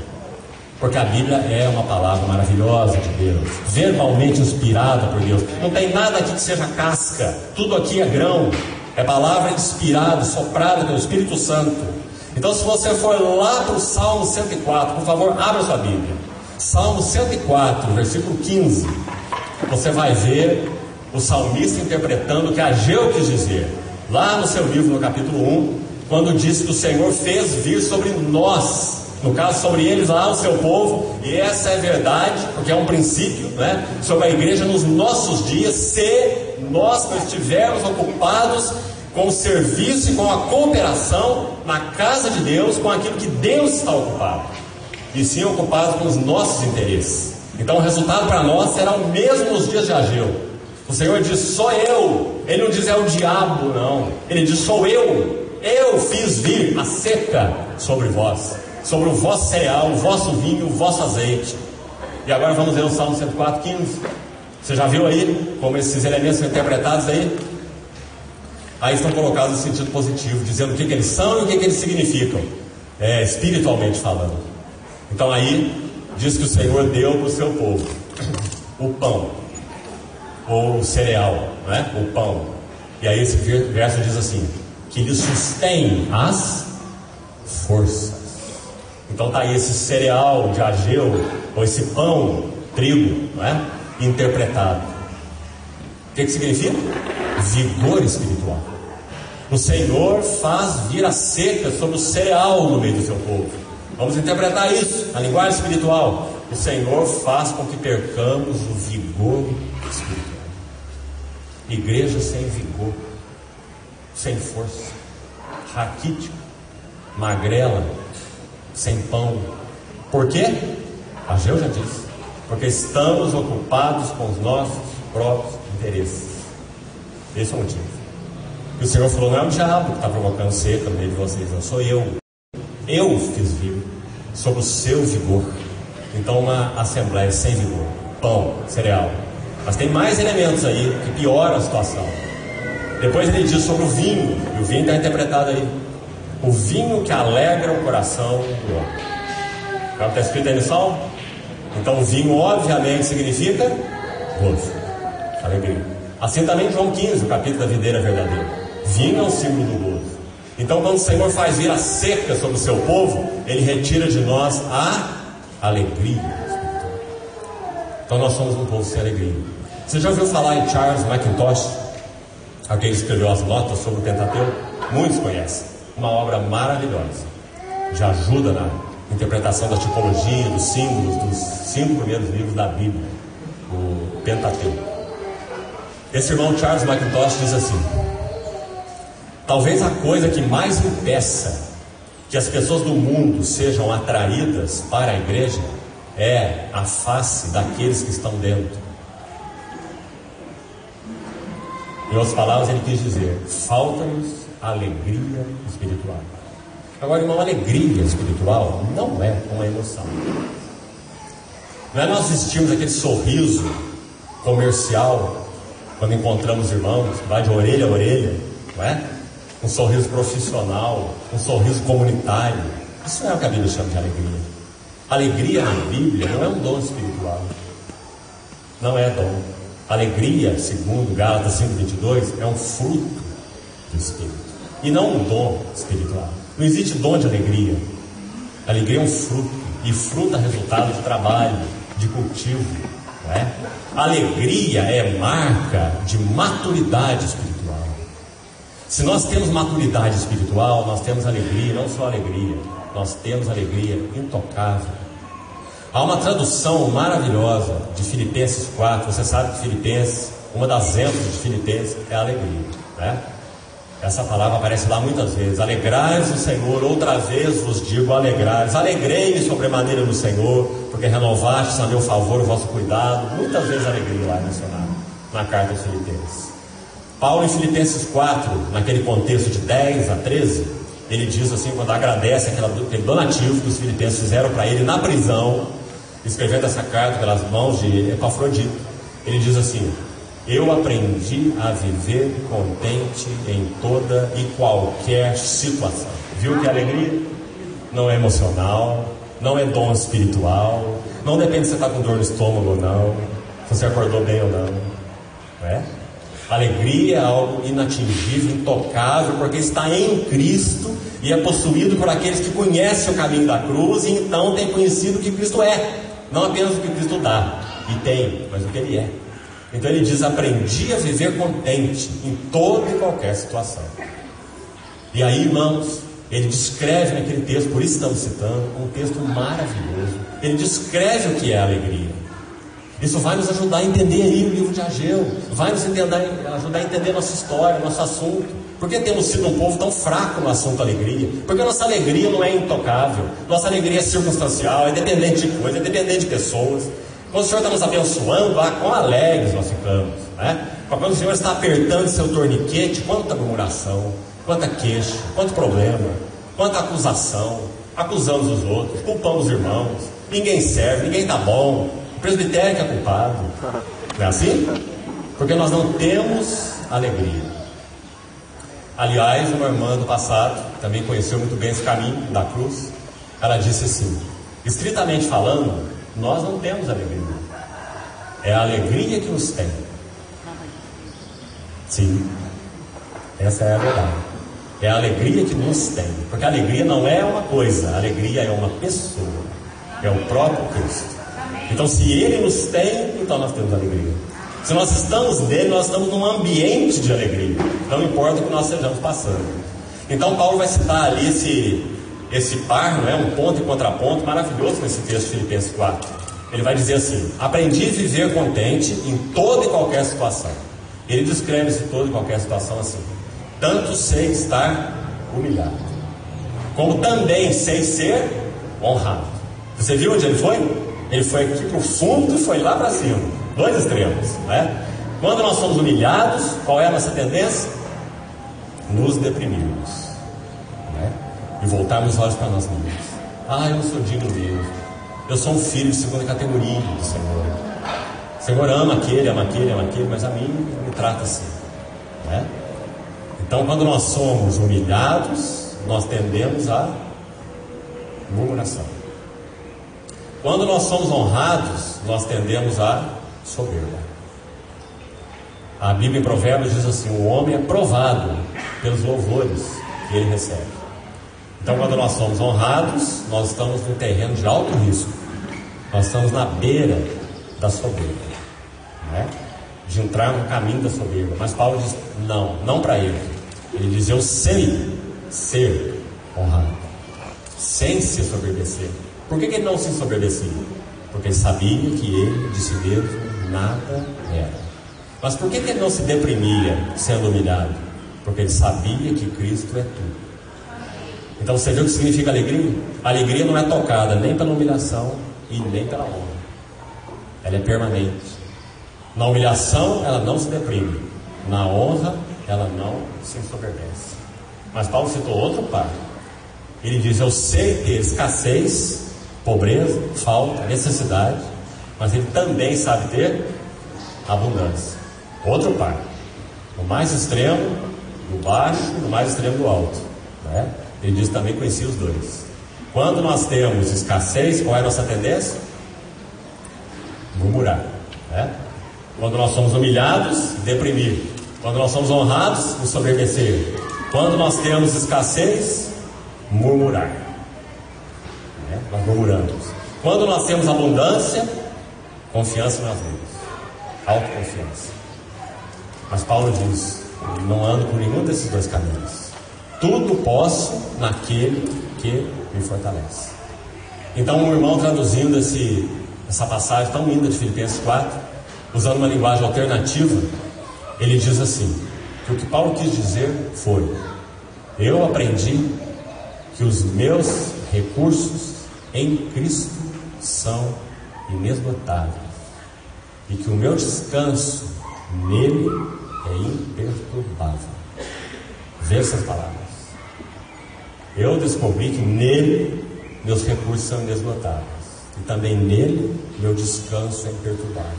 Porque a Bíblia é uma palavra maravilhosa de Deus, verbalmente inspirada por Deus. Não tem nada aqui que seja casca, tudo aqui é grão. É palavra inspirada, soprada pelo Espírito Santo. Então, se você for lá para o Salmo 104, por favor, abra sua Bíblia. Salmo 104, versículo 15. Você vai ver o salmista interpretando o que Ageu quis dizer, lá no seu livro, no capítulo 1, quando disse que o Senhor fez vir sobre nós, no caso sobre eles lá, o seu povo, e essa é verdade, porque é um princípio, né, sobre a igreja nos nossos dias, se nós não estivermos ocupados com o serviço e com a cooperação na casa de Deus, com aquilo que Deus está ocupado, e sim ocupados com os nossos interesses. Então o resultado para nós será o mesmo nos dias de Ageu. O Senhor diz: sou eu. Ele não diz é o diabo, não. Ele diz: sou eu. Eu fiz vir a seca sobre vós, sobre o vosso cereal, o vosso vinho, o vosso azeite. E agora vamos ler o Salmo 104:15. Você já viu aí como esses elementos são interpretados aí? Aí estão colocados no sentido positivo, dizendo o que eles são e o que eles significam, espiritualmente falando. Então aí diz que o Senhor deu para o seu povo o pão, ou o cereal, né? O pão. E aí esse verso diz assim: que lhe sustém as forças. Então está aí esse cereal de Ageu, ou esse pão, trigo, não é? Interpretado. O que significa? Vigor espiritual. O Senhor faz vir a seca sobre o cereal no meio do seu povo. Vamos interpretar isso na linguagem espiritual. O Senhor faz com que percamos o vigor espiritual. Igreja sem vigor, sem força, raquítica, magrela, sem pão. Por quê? Ageu já disse: porque estamos ocupados com os nossos próprios interesses. Esse é o motivo. E o Senhor falou: não é o diabo que está provocando seca no meio de vocês, não sou eu. Eu fiz vir sobre o seu vigor. Então uma assembleia sem vigor, pão, cereal. Mas tem mais elementos aí que pioram a situação. Depois ele diz sobre o vinho, e o vinho está interpretado aí: o vinho que alegra o coração do homem. Então está escrito aí no Salmo. Então o vinho obviamente significa gozo, alegria. Assim também João 15, o capítulo da videira verdadeira. Vinho é o símbolo do gozo. Então, quando o Senhor faz vir a seca sobre o seu povo, Ele retira de nós a alegria. Então nós somos um povo sem alegria. Você já ouviu falar em Charles Mackintosh? Aquele que escreveu as notas sobre o Pentateuco? Muitos conhecem. Uma obra maravilhosa, de ajuda na interpretação da tipologia, dos símbolos, dos 5 primeiros livros da Bíblia, o Pentateuco. Esse irmão Charles Mackintosh diz assim: talvez a coisa que mais impeça que as pessoas do mundo sejam atraídas para a igreja é a face daqueles que estão dentro. Em outras palavras, ele quis dizer: falta-nos alegria espiritual. Agora, irmão, alegria espiritual não é uma emoção. Não é nós vestirmos aquele sorriso comercial quando encontramos irmãos, que vai de orelha a orelha, não é? Um sorriso profissional, um sorriso comunitário. Isso não é o que a Bíblia chama de alegria. Alegria na Bíblia não é um dom espiritual. Não é dom. Alegria, segundo Gálatas 5:22, é um fruto do Espírito, e não um dom espiritual. Não existe dom de alegria. Alegria é um fruto, e fruto é resultado de trabalho, de cultivo, não é? Alegria é marca de maturidade espiritual. Se nós temos maturidade espiritual, nós temos alegria, não só alegria, nós temos alegria intocável. Há uma tradução maravilhosa de Filipenses 4. Você sabe que Filipenses, uma das ênfases de Filipenses é a alegria, né? Essa palavra aparece lá muitas vezes. Alegrai-vos no Senhor, outra vez vos digo alegrai-vos. Alegrei-me sobremaneira no Senhor, porque renovastes a meu favor o vosso cuidado. Muitas vezes alegria lá é mencionada na carta aos Filipenses. Paulo em Filipenses 4, naquele contexto de 10 a 13, ele diz assim, quando agradece aquele donativo que os filipenses fizeram para ele na prisão, escrevendo essa carta pelas mãos de Epafrodito, ele diz assim: eu aprendi a viver contente em toda e qualquer situação. Viu que a alegria não é emocional, não é dom espiritual, não depende se você está com dor no estômago ou não, se você acordou bem ou não, não é? Alegria é algo inatingível, intocável, porque está em Cristo e é possuído por aqueles que conhecem o caminho da cruz e então têm conhecido o que Cristo é, não apenas o que Cristo dá, e tem, mas o que Ele é. Então ele diz: aprendi a viver contente em toda e qualquer situação. E aí, irmãos, ele descreve naquele texto, por isso estamos citando, um texto maravilhoso. Ele descreve o que é alegria. Isso vai nos ajudar a entender aí o livro de Ageu, vai nos ajudar a entender nossa história, nosso assunto. Por que temos sido um povo tão fraco no assunto alegria? Porque nossa alegria não é intocável, nossa alegria é circunstancial, é dependente de coisas, é dependente de pessoas. Quando o Senhor está nos abençoando, quão alegres nós ficamos, né? Quando o Senhor está apertando seu torniquete, quanta murmuração, quanta queixa, quanto problema, quanta acusação, acusamos os outros, culpamos os irmãos, ninguém serve, ninguém está bom, o presbitério que é culpado, não é assim? Porque nós não temos alegria. Aliás, uma irmã do passado, também conheceu muito bem esse caminho da cruz, ela disse assim: estritamente falando, nós não temos alegria, é a alegria que nos tem. Sim, essa é a verdade. É a alegria que nos tem, porque a alegria não é uma coisa, a alegria é uma pessoa, é o próprio Cristo. Então, se Ele nos tem, então nós temos alegria. Se nós estamos nele, nós estamos num ambiente de alegria, não importa o que nós estejamos passando. Então Paulo vai citar ali esse par, não é? Um ponto e contraponto maravilhoso nesse texto de Filipenses 4. Ele vai dizer assim: aprendi a viver contente em toda e qualquer situação. Ele descreve esse toda e qualquer situação assim: tanto sei estar humilhado, como também sei ser honrado. Você viu onde ele foi? Ele foi aqui para o fundo e foi lá para cima, dois extremos, não é? Quando nós somos humilhados, qual é a nossa tendência? Nos deprimirmos, não é? E voltarmos os olhos para nós mesmos. Eu não sou digno mesmo, eu sou um filho de segunda categoria do Senhor. O Senhor ama aquele, mas a mim me trata assim, não é? Então, quando nós somos humilhados, nós tendemos a murmuração. Quando nós somos honrados, nós tendemos a soberba. A Bíblia em Provérbios diz assim: o homem é provado pelos louvores que ele recebe. Então, quando nós somos honrados, nós estamos num terreno de alto risco. Nós estamos na beira da soberba, né? De entrar no caminho da soberba. Mas Paulo diz: não para ele. Ele diz: eu sei ser honrado, sem se soberbecer. Por que ele não se soberbecia? Porque ele sabia que ele de si mesmo nada era. Mas por que ele não se deprimia sendo humilhado? Porque ele sabia que Cristo é tudo. Então você viu o que significa alegria? A alegria não é tocada nem pela humilhação e nem pela honra. Ela é permanente. Na humilhação ela não se deprime, na honra ela não se ensoberbece. Mas Paulo citou outro par. Ele diz: eu sei ter escassez, pobreza, falta, necessidade, mas ele também sabe ter abundância. Outro par, no mais extremo do baixo e no mais extremo do alto, né? Ele diz: também conheci os dois. Quando nós temos escassez, qual é a nossa tendência? Murmurar, né? Quando nós somos humilhados, deprimir. Quando nós somos honrados, nos soberbecer. Quando nós temos escassez, murmurar, né? Nós murmuramos. Quando nós temos abundância, confiança nas vidas, autoconfiança. Mas Paulo diz: não ando por nenhum desses dois caminhos. Tudo posso naquele que me fortalece. Então, um irmão traduzindo essa passagem tão linda de Filipenses 4, usando uma linguagem alternativa, ele diz assim: que o que Paulo quis dizer foi: eu aprendi que os meus recursos em Cristo são inesgotáveis e que o meu descanso nele é imperturbável. Veja essas palavras. Eu descobri que nele meus recursos são inesgotáveis e também nele meu descanso é imperturbável.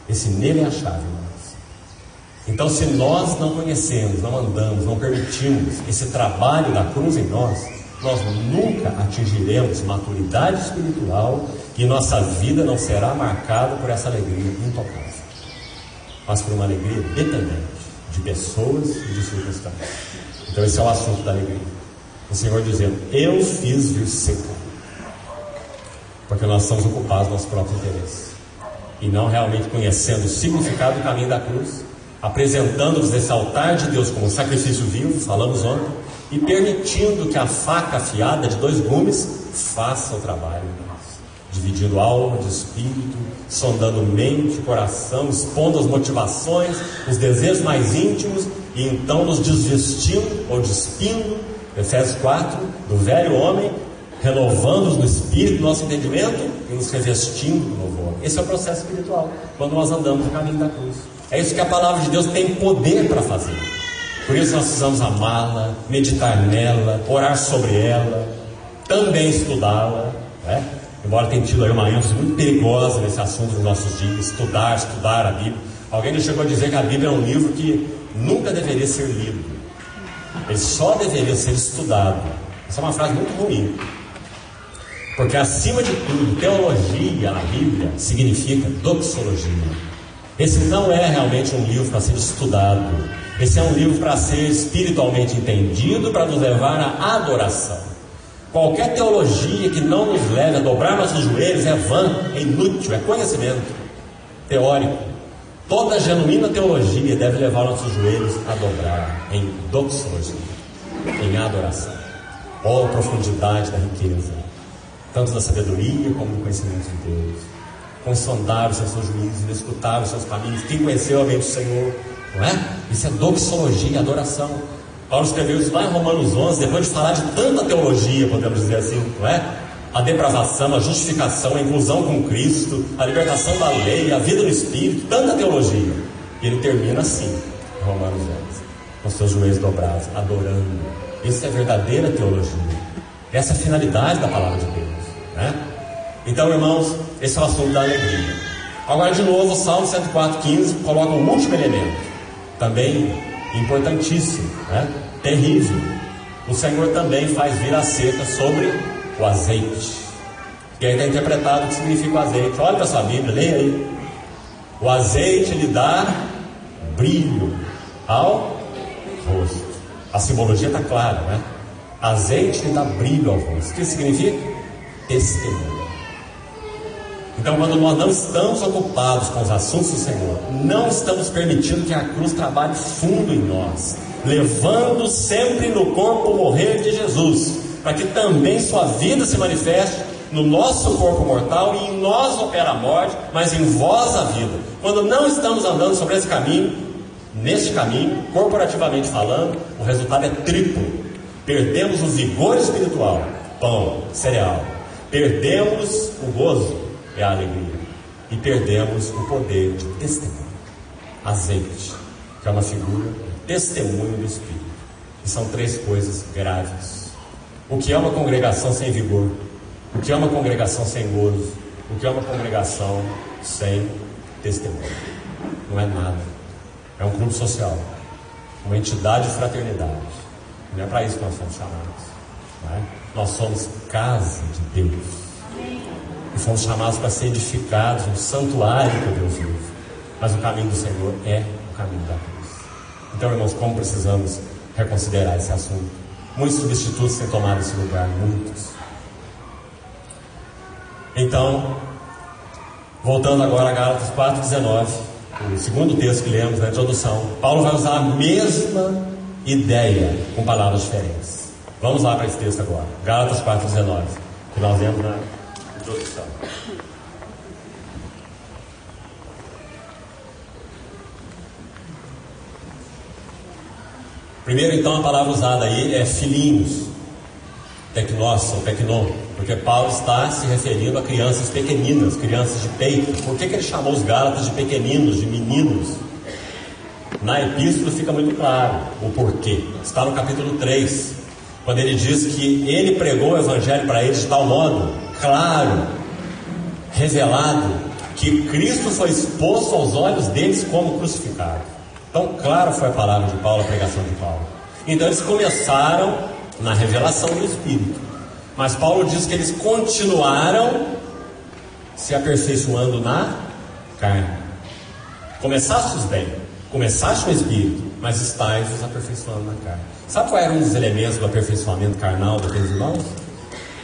Esse nele é a chave, irmãos. Então, se nós não conhecemos, não andamos, não permitimos esse trabalho da cruz em nós, nós nunca atingiremos maturidade espiritual e nossa vida não será marcada por essa alegria intocável, mas por uma alegria dependente de pessoas e de circunstâncias. Então esse é o assunto da alegria. O Senhor dizendo: eu fiz vir seca, porque nós estamos ocupados do nosso próprio interesse e não realmente conhecendo o significado do caminho da cruz, apresentando-nos esse altar de Deus como sacrifício vivo, falamos ontem, e permitindo que a faca afiada de dois gumes faça o trabalho em nós, dividindo alma de espírito, sondando mente, coração, expondo as motivações, os desejos mais íntimos, e então nos desvestindo ou despindo, Efésios 4, do velho homem, renovando-nos no espírito, no nosso entendimento, e nos revestindo do novo homem. Esse é o processo espiritual, quando nós andamos no caminho da cruz. É isso que a palavra de Deus tem poder para fazer. Por isso nós precisamos amá-la, meditar nela, orar sobre ela, também estudá-la, né? Embora tenha tido aí uma ênfase muito perigosa nesse assunto nos nossos dias, estudar a Bíblia. Alguém já chegou a dizer que a Bíblia é um livro que nunca deveria ser lido, ele só deveria ser estudado. Essa é uma frase muito ruim, porque acima de tudo, teologia na Bíblia significa doxologia. Esse não é realmente um livro para ser estudado, esse é um livro para ser espiritualmente entendido, para nos levar à adoração. Qualquer teologia que não nos leve a dobrar nossos joelhos é vã, é inútil, é conhecimento teórico. Toda genuína teologia deve levar nossos joelhos a dobrar em doxologia, em adoração. Oh, profundidade da riqueza, tanto da sabedoria como do conhecimento de Deus. Consondar os seus juízos, escutar os seus caminhos. Quem conheceu a mente do Senhor, não é? Isso é doxologia, adoração. Paulo escreveu isso lá em Romanos 11, depois de falar de tanta teologia, podemos dizer assim, não é? A depravação, a justificação, a inclusão com Cristo, a libertação da lei, a vida no Espírito, tanta teologia. E ele termina assim, em Romanos 11, com seus joelhos dobrados, adorando. Isso é verdadeira teologia. Essa é a finalidade da palavra de Deus, né? Então, irmãos, esse é o assunto da alegria. Agora, de novo, o Salmo 104:15 coloca um último elemento, também importantíssimo, né? Terrível. O Senhor também faz vir a seca sobre o azeite. E aí está interpretado o que significa o azeite. Olha para a sua Bíblia, leia aí. O azeite lhe dá brilho ao rosto. A simbologia está clara, né? Azeite dá brilho ao rosto. O que significa? Testemunho. Então, quando nós não estamos ocupados com os assuntos do Senhor, não estamos permitindo que a cruz trabalhe fundo em nós, levando sempre no corpo o morrer de Jesus, para que também sua vida se manifeste no nosso corpo mortal, e em nós opera a morte, mas em vós a vida. Quando não estamos andando sobre esse caminho, neste caminho, corporativamente falando, o resultado é triplo. Perdemos o vigor espiritual, pão, cereal. Perdemos o gozo, é a alegria. E perdemos o poder de testemunho, azeite, que é uma figura de testemunho do Espírito. E são três coisas graves. O que é uma congregação sem vigor? O que é uma congregação sem gozo? O que é uma congregação sem testemunho? Não é nada. É um clube social, uma entidade de fraternidade. Não é para isso que nós somos chamados, não é? Nós somos casa de Deus e fomos chamados para ser edificados no santuário que Deus vive. Mas o caminho do Senhor é o caminho da cruz. Então, irmãos, como precisamos reconsiderar esse assunto? Muitos substitutos têm tomado esse lugar, muitos. Então, voltando agora a Gálatas 4,19, o segundo texto que lemos na introdução, Paulo vai usar a mesma ideia com palavras diferentes. Vamos lá para esse texto agora, Gálatas 4,19, que nós lemos na introdução. Primeiro, então, a palavra usada aí é filhinhos, tecnos ou tecnon, porque Paulo está se referindo a crianças pequeninas, crianças de peito. Por que ele chamou os Gálatas de pequeninos, de meninos? Na epístola fica muito claro o porquê. Está no capítulo 3, quando ele diz que ele pregou o evangelho para eles de tal modo claro, revelado, que Cristo foi exposto aos olhos deles como crucificado. Tão claro foi a palavra de Paulo, a pregação de Paulo. Então eles começaram na revelação do Espírito, mas Paulo diz que eles continuaram se aperfeiçoando na carne. Começastes bem, começaste no Espírito, mas estáis vos aperfeiçoando na carne. Sabe qual era um dos elementos do aperfeiçoamento carnal daqueles irmãos?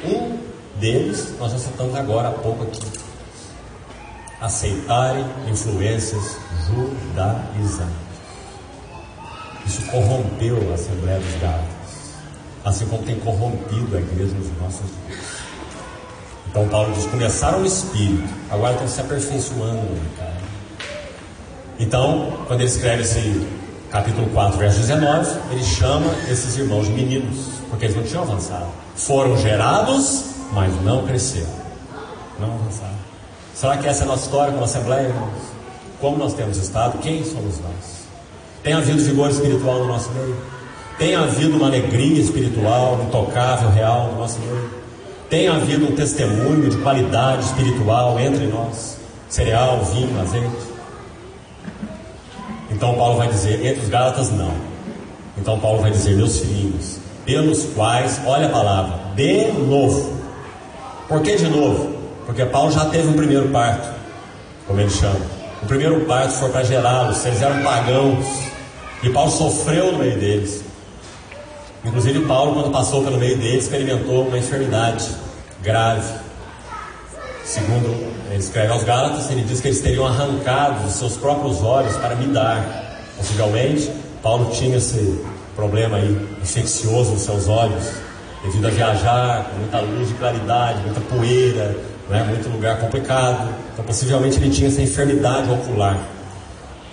Um deles, nós já citamos agora há pouco aqui: aceitarem influências judaizantes. Isso corrompeu a Assembleia dos Gálatas, assim como tem corrompido a igreja nos nossos dias. Então Paulo diz: começaram no Espírito, agora estão se aperfeiçoando na carne. Então, quando ele escreve esse capítulo 4, verso 19, ele chama esses irmãos de meninos, porque eles não tinham avançado. Foram gerados, mas não cresceram, não avançaram. Será que essa é a nossa história como Assembleia, irmãos? Como nós temos estado? Quem somos nós? Tem havido vigor espiritual no nosso meio? Tem havido uma alegria espiritual, intocável, real no nosso meio? Tem havido um testemunho de qualidade espiritual entre nós? Cereal, vinho, azeite? Então Paulo vai dizer, entre os Gálatas não. Então Paulo vai dizer, meus filhinhos, pelos quais, olha a palavra, de novo. Por que de novo? Porque Paulo já teve um primeiro parto, como ele chama. O primeiro parto foi para gerá-los, eles eram pagãos, e Paulo sofreu no meio deles. Inclusive Paulo, quando passou pelo meio deles, experimentou uma enfermidade grave. Segundo ele escreve aos Gálatas, ele diz que eles teriam arrancado os seus próprios olhos para me dar. Possivelmente Paulo tinha esse problema aí infeccioso nos seus olhos, devido a viajar com muita luz de claridade, muita poeira, muito lugar complicado. Então possivelmente ele tinha essa enfermidade ocular.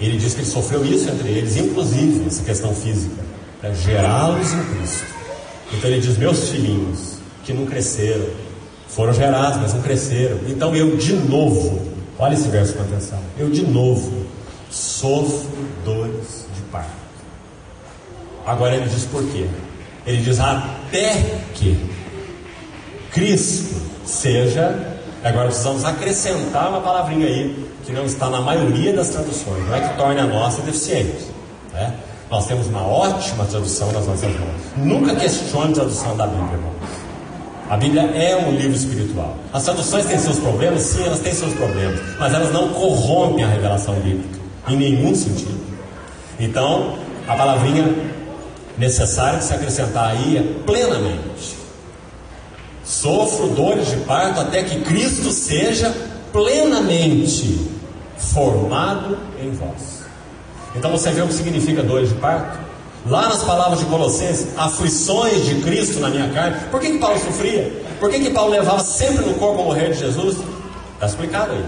Ele diz que ele sofreu isso entre eles, inclusive essa questão física, para gerá-los em Cristo. Então ele diz, meus filhinhos que não cresceram, foram gerados, mas não cresceram. Então eu de novo, olha esse verso com atenção, eu de novo sofro dores de parto. Agora ele diz por quê? Ele diz, até que Cristo seja... Agora precisamos acrescentar uma palavrinha aí, que não está na maioria das traduções, não é que torne a nossa deficiente, né? Nós temos uma ótima tradução nas nossas mãos. Nunca questione a tradução da Bíblia, irmãos. A Bíblia é um livro espiritual. As traduções têm seus problemas? Sim, elas têm seus problemas, mas elas não corrompem a revelação bíblica, em nenhum sentido. Então, a palavrinha necessária de se acrescentar aí é plenamente. Sofro dores de parto até que Cristo seja plenamente formado em vós. Então você vê o que significa dores de parto? Lá nas palavras de Colossenses, aflições de Cristo na minha carne. Por que Paulo sofria? Por que Paulo levava sempre no corpo a morrer de Jesus? Está explicado aí.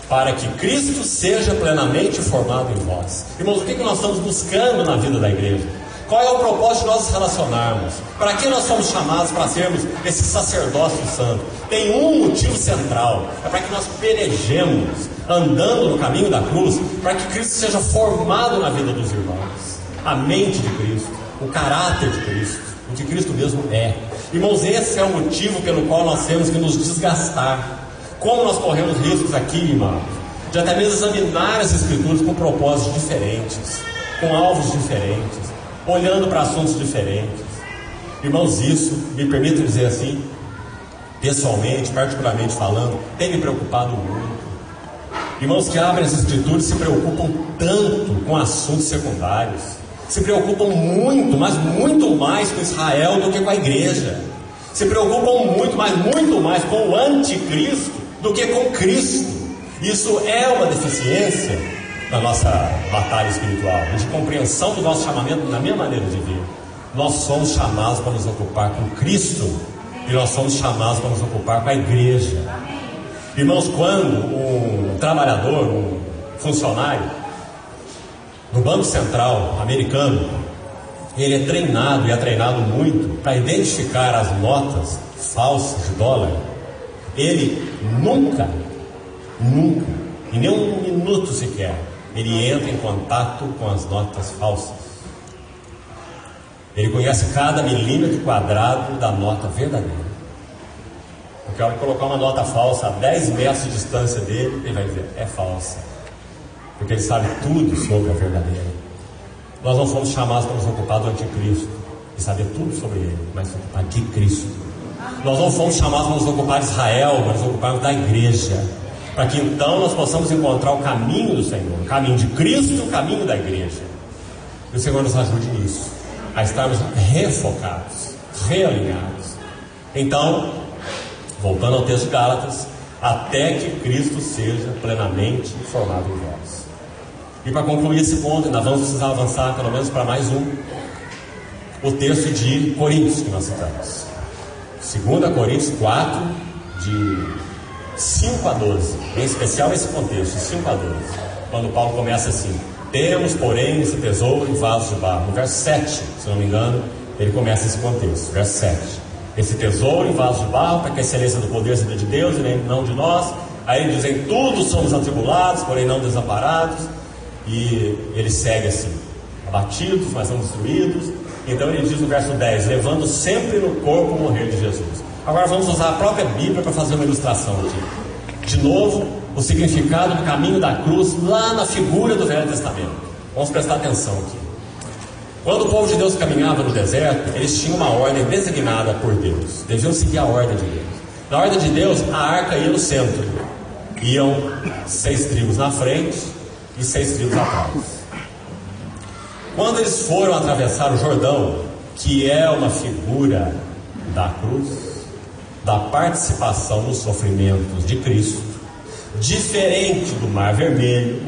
Para que Cristo seja plenamente formado em vós. Irmãos, o que nós estamos buscando na vida da igreja? Qual é o propósito de nós nos relacionarmos? Para que nós somos chamados para sermos esse sacerdócio santo? Tem um motivo central: é para que nós pelejemos, andando no caminho da cruz, para que Cristo seja formado na vida dos irmãos. A mente de Cristo, o caráter de Cristo, o que Cristo mesmo é. Irmãos, esse é o motivo pelo qual nós temos que nos desgastar. Como nós corremos riscos aqui, irmãos, de até mesmo examinar as Escrituras com propósitos diferentes, com alvos diferentes, olhando para assuntos diferentes. Irmãos, isso, me permito dizer assim, pessoalmente, particularmente falando, tem me preocupado muito. Irmãos que abrem as Escrituras se preocupam tanto com assuntos secundários, se preocupam muito, mas muito mais com Israel do que com a igreja, se preocupam muito, mas muito mais com o anticristo do que com Cristo. Isso é uma deficiência na nossa batalha espiritual, de compreensão do nosso chamamento, na minha maneira de ver. Nós somos chamados para nos ocupar com Cristo, e nós somos chamados para nos ocupar com a igreja. Irmãos, quando um trabalhador, um funcionário do Banco Central americano, ele é treinado, e é treinado muito, para identificar as notas falsas de dólar, ele nunca, em nenhum minuto sequer, ele entra em contato com as notas falsas. Ele conhece cada milímetro quadrado da nota verdadeira. Porque a hora de colocar uma nota falsa a 10 metros de distância dele, ele vai dizer, é falsa. Porque ele sabe tudo sobre a verdadeira. Nós não fomos chamados para nos ocupar do anticristo e saber tudo sobre ele, mas nos ocupar de Cristo. Nós não fomos chamados para nos ocupar de Israel, mas nos ocuparmos da igreja, para que então nós possamos encontrar o caminho do Senhor, o caminho de Cristo e o caminho da igreja. E o Senhor nos ajude nisso, a estarmos refocados, realinhados. Então, voltando ao texto de Gálatas, até que Cristo seja plenamente formado em vós. E para concluir esse ponto, ainda vamos precisar avançar pelo menos para mais um, o texto de Coríntios que nós citamos, 2 Coríntios 4, de 5 a 12, em especial esse contexto, de 5 a 12, quando Paulo começa assim: temos, porém, esse tesouro em vasos de barro. No verso 7, se não me engano, ele começa esse contexto, verso 7. Esse tesouro em vasos de barro, para que a excelência do poder seja de Deus e não de nós. Aí ele diz: em tudo somos atribulados, porém não desamparados. E ele segue assim: abatidos, mas não destruídos. Então ele diz no verso 10: levando sempre no corpo o morrer de Jesus. Agora vamos usar a própria Bíblia para fazer uma ilustração aqui. De novo, o significado do caminho da cruz lá na figura do Velho Testamento. Vamos prestar atenção aqui. Quando o povo de Deus caminhava no deserto, eles tinham uma ordem designada por Deus. Deviam seguir a ordem de Deus. Na ordem de Deus, a arca ia no centro. Iam 6 tribos na frente e 6 tribos atrás. Quando eles foram atravessar o Jordão, que é uma figura da cruz, da participação nos sofrimentos de Cristo, diferente do Mar Vermelho.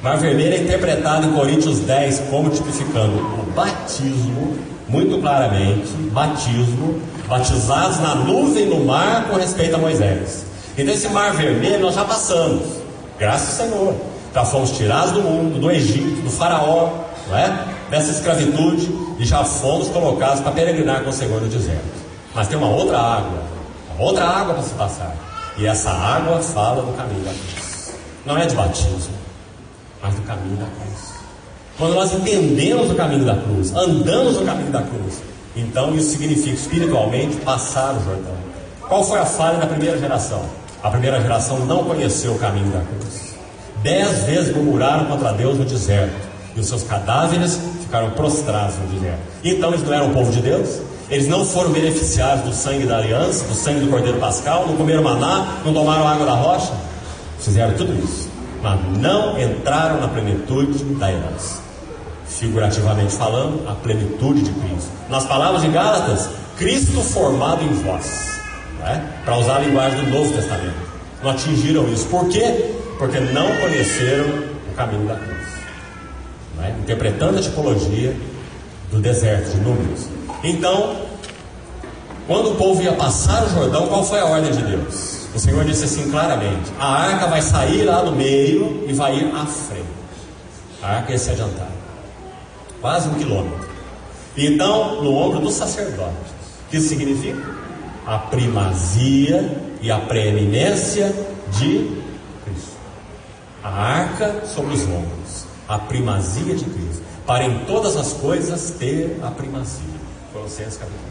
Mar Vermelho é interpretado em Coríntios 10 como tipificando o batismo, muito claramente, batismo, batizados na nuvem no mar com respeito a Moisés. Então esse Mar Vermelho nós já passamos, graças ao Senhor. Já fomos tirados do mundo, do Egito, do faraó, não é? Dessa escravitude, e já fomos colocados para peregrinar com o Senhor no deserto. Mas tem uma outra água para se passar. E essa água fala do caminho da cruz. Não é de batismo, mas do caminho da cruz. Quando nós entendemos o caminho da cruz, andamos no caminho da cruz, então isso significa espiritualmente passar o Jordão. Qual foi a falha da primeira geração? A primeira geração não conheceu o caminho da cruz. 10 vezes murmuraram contra Deus no deserto, e os seus cadáveres ficaram prostrados no deserto. Então eles não eram o povo de Deus? Eles não foram beneficiados do sangue da aliança, do sangue do Cordeiro Pascal, não comeram maná, não tomaram água da rocha? Fizeram tudo isso, mas não entraram na plenitude da herança. figurativamente falando, a plenitude de Cristo. Nas palavras de Gálatas, Cristo formado em vós, para usar a linguagem do Novo Testamento. Não atingiram isso. Por quê? Porque não conheceram o caminho da cruz, interpretando a tipologia do deserto de Números. Então, quando o povo ia passar o Jordão, qual foi a ordem de Deus? O Senhor disse assim claramente: a arca vai sair lá no meio e vai ir à frente. A arca ia se adiantar quase 1 quilômetro. Então, no ombro dos sacerdotes. O que isso significa? A primazia e a preeminência de Cristo. A arca sobre os ombros, a primazia de Cristo, para em todas as coisas ter a primazia. Colossenses capítulo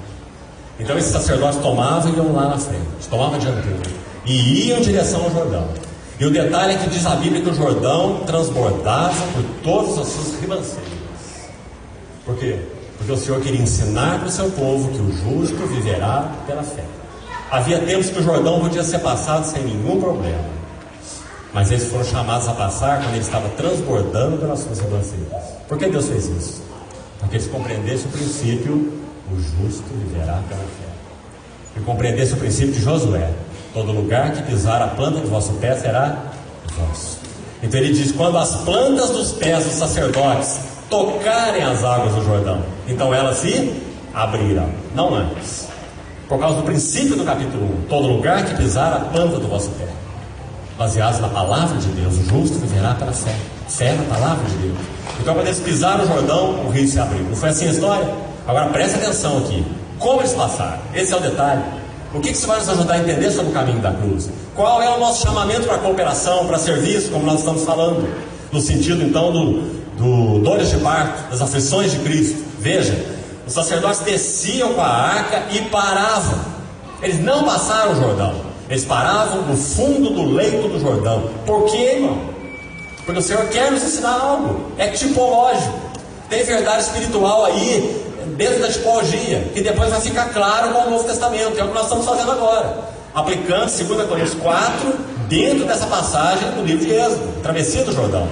1. Então esses sacerdotes tomavam e iam lá na frente, tomavam a dianteira e iam em direção ao Jordão. E o detalhe é que diz a Bíblia que o Jordão transbordava por todas as suas ribanceiras. Por quê? Porque o Senhor queria ensinar para o seu povo que o justo viverá pela fé. Havia tempos que o Jordão podia ser passado sem nenhum problema, mas eles foram chamados a passar quando ele estava transbordando pelas suas ribanceiras. Por que Deus fez isso? Para que eles compreendessem o princípio: o justo viverá pela fé. E compreendessem o princípio de Josué: todo lugar que pisar a planta do vosso pé será vosso. Então ele diz: quando as plantas dos pés dos sacerdotes tocarem as águas do Jordão, então elas se abrirão, não antes. Por causa do princípio do capítulo 1: todo lugar que pisar a planta do vosso pé. Baseados na palavra de Deus, o justo viverá pela fé. Fé na palavra de Deus. Então quando eles pisaram o Jordão, o rio se abriu. Não foi assim a história? Agora preste atenção aqui. Como eles passaram? Esse é o detalhe. O que isso vai nos ajudar a entender sobre o caminho da cruz? Qual é o nosso chamamento para cooperação, para serviço, como nós estamos falando? No sentido então dores de parto, das aflições de Cristo. Veja, os sacerdotes desciam com a arca e paravam. Eles não passaram o Jordão, eles paravam no fundo do leito do Jordão. Por quê, irmão? Porque o Senhor quer nos ensinar algo. É tipológico. Tem verdade espiritual aí dentro da tipologia, que depois vai ficar claro com o Novo Testamento. É o que nós estamos fazendo agora, aplicando 2 Coríntios 4 dentro dessa passagem do livro de Êxodo, travessia do Jordão.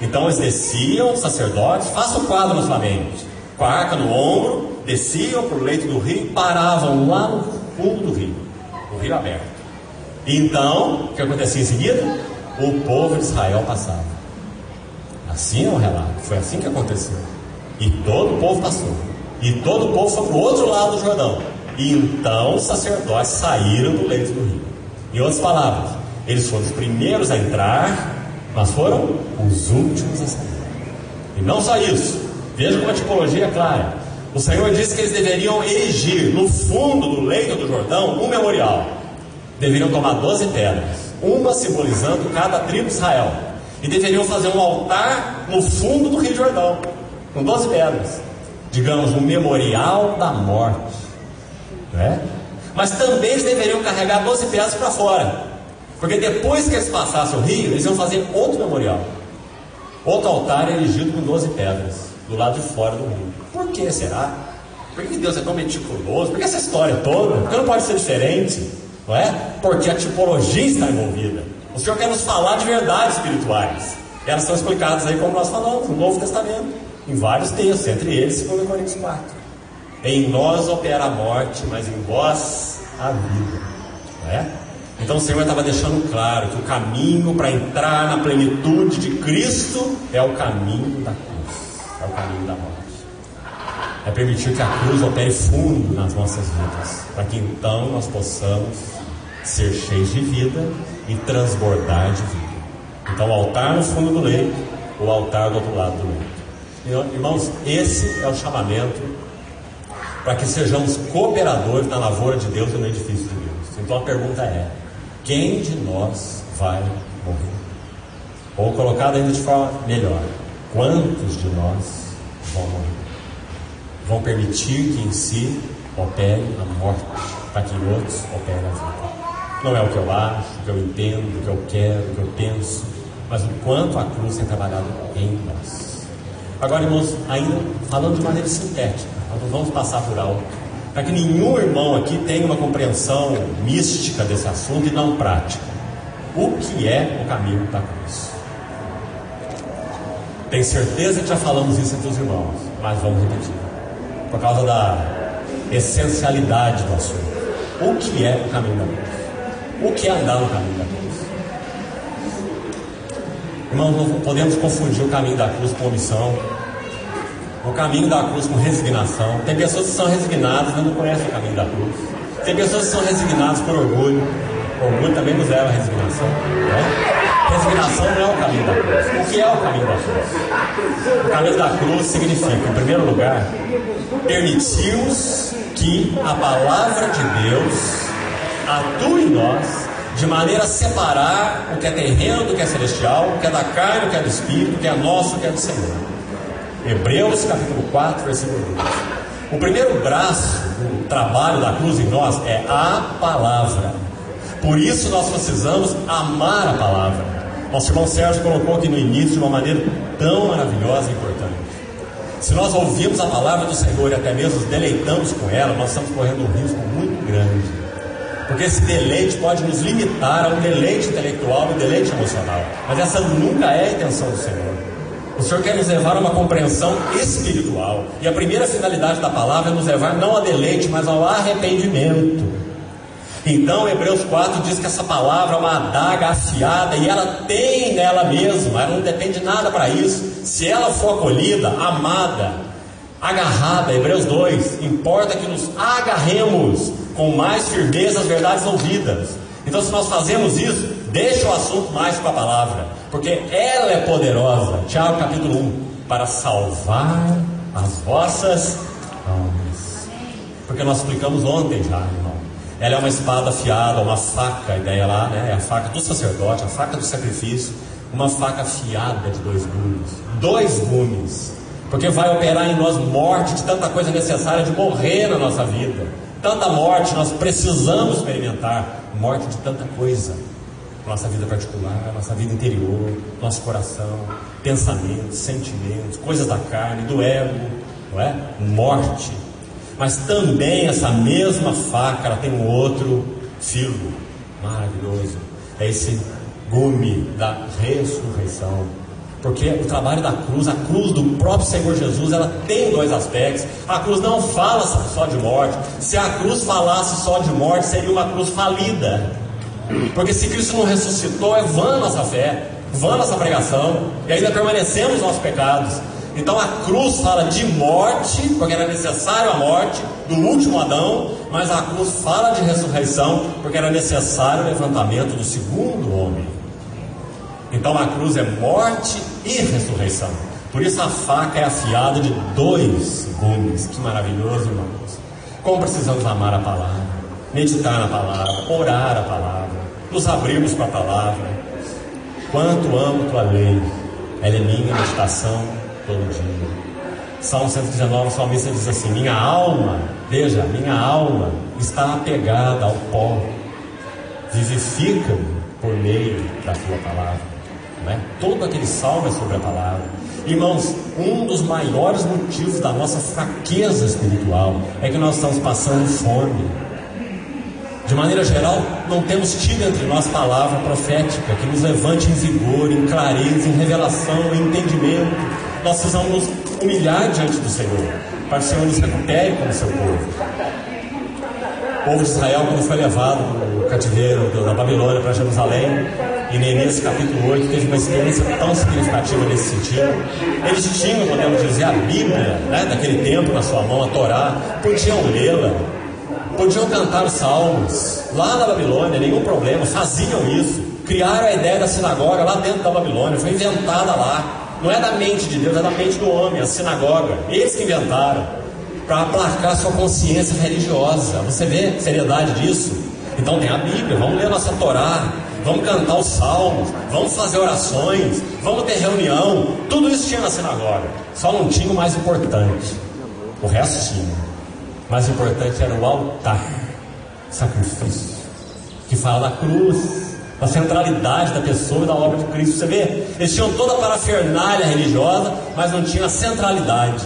Então eles desciam, os sacerdotes, faça o quadro na sua mente, com a arca no ombro, desciam para o leito do rio e paravam lá no fundo do rio, o rio aberto. E então, o que acontecia em seguida? O povo de Israel passava. Assim é o relato, foi assim que aconteceu. E todo o povo passou, e todo o povo foi para o outro lado do Jordão. E então os sacerdotes saíram do leito do rio. Em outras palavras, eles foram os primeiros a entrar, mas foram os últimos a sair. E não só isso, veja como a tipologia é clara. O Senhor disse que eles deveriam erigir no fundo do leito do Jordão um memorial. Deveriam tomar 12 pedras, uma simbolizando cada tribo de Israel, e deveriam fazer um altar no fundo do Rio Jordão, com 12 pedras, digamos, um memorial da morte, Mas também eles deveriam carregar 12 pedras para fora, porque depois que eles passassem o rio, eles iam fazer outro memorial, outro altar erigido com 12 pedras, do lado de fora do rio. Por que será? Por que Deus é tão meticuloso? Por que essa história toda? Porque não pode ser diferente, não é? Porque a tipologia está envolvida. O Senhor quer nos falar de verdades espirituais. Elas são explicadas aí, como nós falamos, no Novo Testamento, em vários textos, entre eles 2 Coríntios 4. Em nós opera a morte, mas em vós a vida, não é? Então o Senhor estava deixando claro que o caminho para entrar na plenitude de Cristo é o caminho da cruz, é o caminho da morte. É permitir que a cruz opere fundo nas nossas vidas, para que então nós possamos ser cheios de vida e transbordar de vida. Então o altar no fundo do leito, o altar do outro lado do leito. Irmãos, esse é o chamamento para que sejamos cooperadores na lavoura de Deus e no edifício de Deus. Então a pergunta é: quem de nós vai morrer? Ou colocado ainda de forma melhor, quantos de nós vão morrer? Vão permitir que em si opere a morte, para que em outros opere a vida. Não é o que eu acho, o que eu entendo, o que eu quero, o que eu penso, mas o quanto a cruz tem trabalhado em nós. Agora, irmãos, ainda falando de maneira sintética, nós não vamos passar por alto, para que nenhum irmão aqui tenha uma compreensão mística desse assunto e não prática. O que é o caminho da cruz? Tenho certeza que já falamos isso entre os irmãos, mas vamos repetir, por causa da essencialidade do assunto. O que é o caminho da cruz? O que é andar no caminho da cruz? Irmãos, não podemos confundir o caminho da cruz com omissão, o caminho da cruz com resignação. Tem pessoas que são resignadas e não conhecem o caminho da cruz. Tem pessoas que são resignadas por orgulho. Orgulho também nos leva à resignação, né? Resignação não é o caminho da cruz. O que é o caminho da cruz? O caminho da cruz significa, em primeiro lugar, permitirmos que a palavra de Deus atue em nós de maneira a separar o que é terreno do que é celestial, o que é da carne, o que é do espírito, o que é nosso, o que é do Senhor. Hebreus capítulo 4, versículo 2. O primeiro braço do trabalho da cruz em nós é a palavra. Por isso nós precisamos amar a palavra. Nosso irmão Sérgio colocou aqui no início de uma maneira tão maravilhosa e importante. Se nós ouvimos a palavra do Senhor e até mesmo nos deleitamos com ela, nós estamos correndo um risco muito grande, porque esse deleite pode nos limitar a um deleite intelectual e um deleite emocional. Mas essa nunca é a intenção do Senhor. O Senhor quer nos levar a uma compreensão espiritual. E a primeira finalidade da palavra é nos levar não a deleite, mas ao arrependimento. Então Hebreus 4 diz que essa palavra é uma adaga afiada, e ela tem nela mesma, ela não depende de nada para isso. Se ela for acolhida, amada, agarrada, Hebreus 2, importa que nos agarremos com mais firmeza as verdades ouvidas. Então, se nós fazemos isso, deixa o assunto mais com a palavra, porque ela é poderosa, Tiago capítulo 1, para salvar as vossas almas. Porque nós explicamos ontem já, irmão. Ela é uma espada afiada, uma faca, a ideia lá, né? É a faca do sacerdote, a faca do sacrifício, uma faca afiada de 2 gumes. 2 gumes, porque vai operar em nós morte de tanta coisa necessária de morrer na nossa vida. Tanta morte, nós precisamos experimentar morte de tanta coisa. Nossa vida particular, nossa vida interior, nosso coração, pensamentos, sentimentos, coisas da carne, do ego, não é? Morte. Mas também essa mesma faca, ela tem um outro filo maravilhoso. É esse gume da ressurreição. Porque o trabalho da cruz, a cruz do próprio Senhor Jesus, ela tem 2 aspectos. A cruz não fala só de morte. Se a cruz falasse só de morte, seria uma cruz falida. Porque se Cristo não ressuscitou, é vã nossa fé, vã nossa pregação, e ainda permanecemos nos nossos pecados. Então a cruz fala de morte, porque era necessário a morte do último Adão, mas a cruz fala de ressurreição, porque era necessário o levantamento do segundo homem. Então a cruz é morte e ressurreição. Por isso a faca é afiada de 2 gumes. Que maravilhoso, irmãos. Como precisamos amar a palavra, meditar na palavra, orar a palavra, nos abrirmos para a palavra. Quanto amo tua lei, ela é minha meditação todo dia. Salmo 119, o salmista diz assim: minha alma, veja, minha alma está apegada ao pó, vivifica-me por meio da tua palavra. Não é? Todo aquele salmo é sobre a palavra. Irmãos, um dos maiores motivos da nossa fraqueza espiritual é que nós estamos passando fome. De maneira geral, não temos tido entre nós palavra profética que nos levante em vigor, em clareza, em revelação, em entendimento. Nós precisamos nos humilhar diante do Senhor, para que o Senhor nos recupere como seu povo. O povo de Israel, quando foi levado do cativeiro da Babilônia para Jerusalém, em Neemias capítulo 8, teve uma experiência tão significativa nesse sentido. Eles tinham, podemos dizer, a Bíblia, né, daquele tempo na sua mão, a Torá, podiam lê-la, podiam cantar os salmos lá na Babilônia, nenhum problema, faziam isso. Criaram a ideia da sinagoga lá dentro da Babilônia, foi inventada lá. Não é da mente de Deus, é da mente do homem, a sinagoga. Eles que inventaram, para aplacar sua consciência religiosa. Você vê a seriedade disso? Então tem a Bíblia, vamos ler a nossa Torá, vamos cantar os salmos, vamos fazer orações, vamos ter reunião. Tudo isso tinha na sinagoga, só não tinha o mais importante. O resto tinha. O mais importante era o altar, sacrifício, que fala da cruz, da centralidade da pessoa e da obra de Cristo. Você vê, eles tinham toda a parafernália religiosa, mas não tinham a centralidade.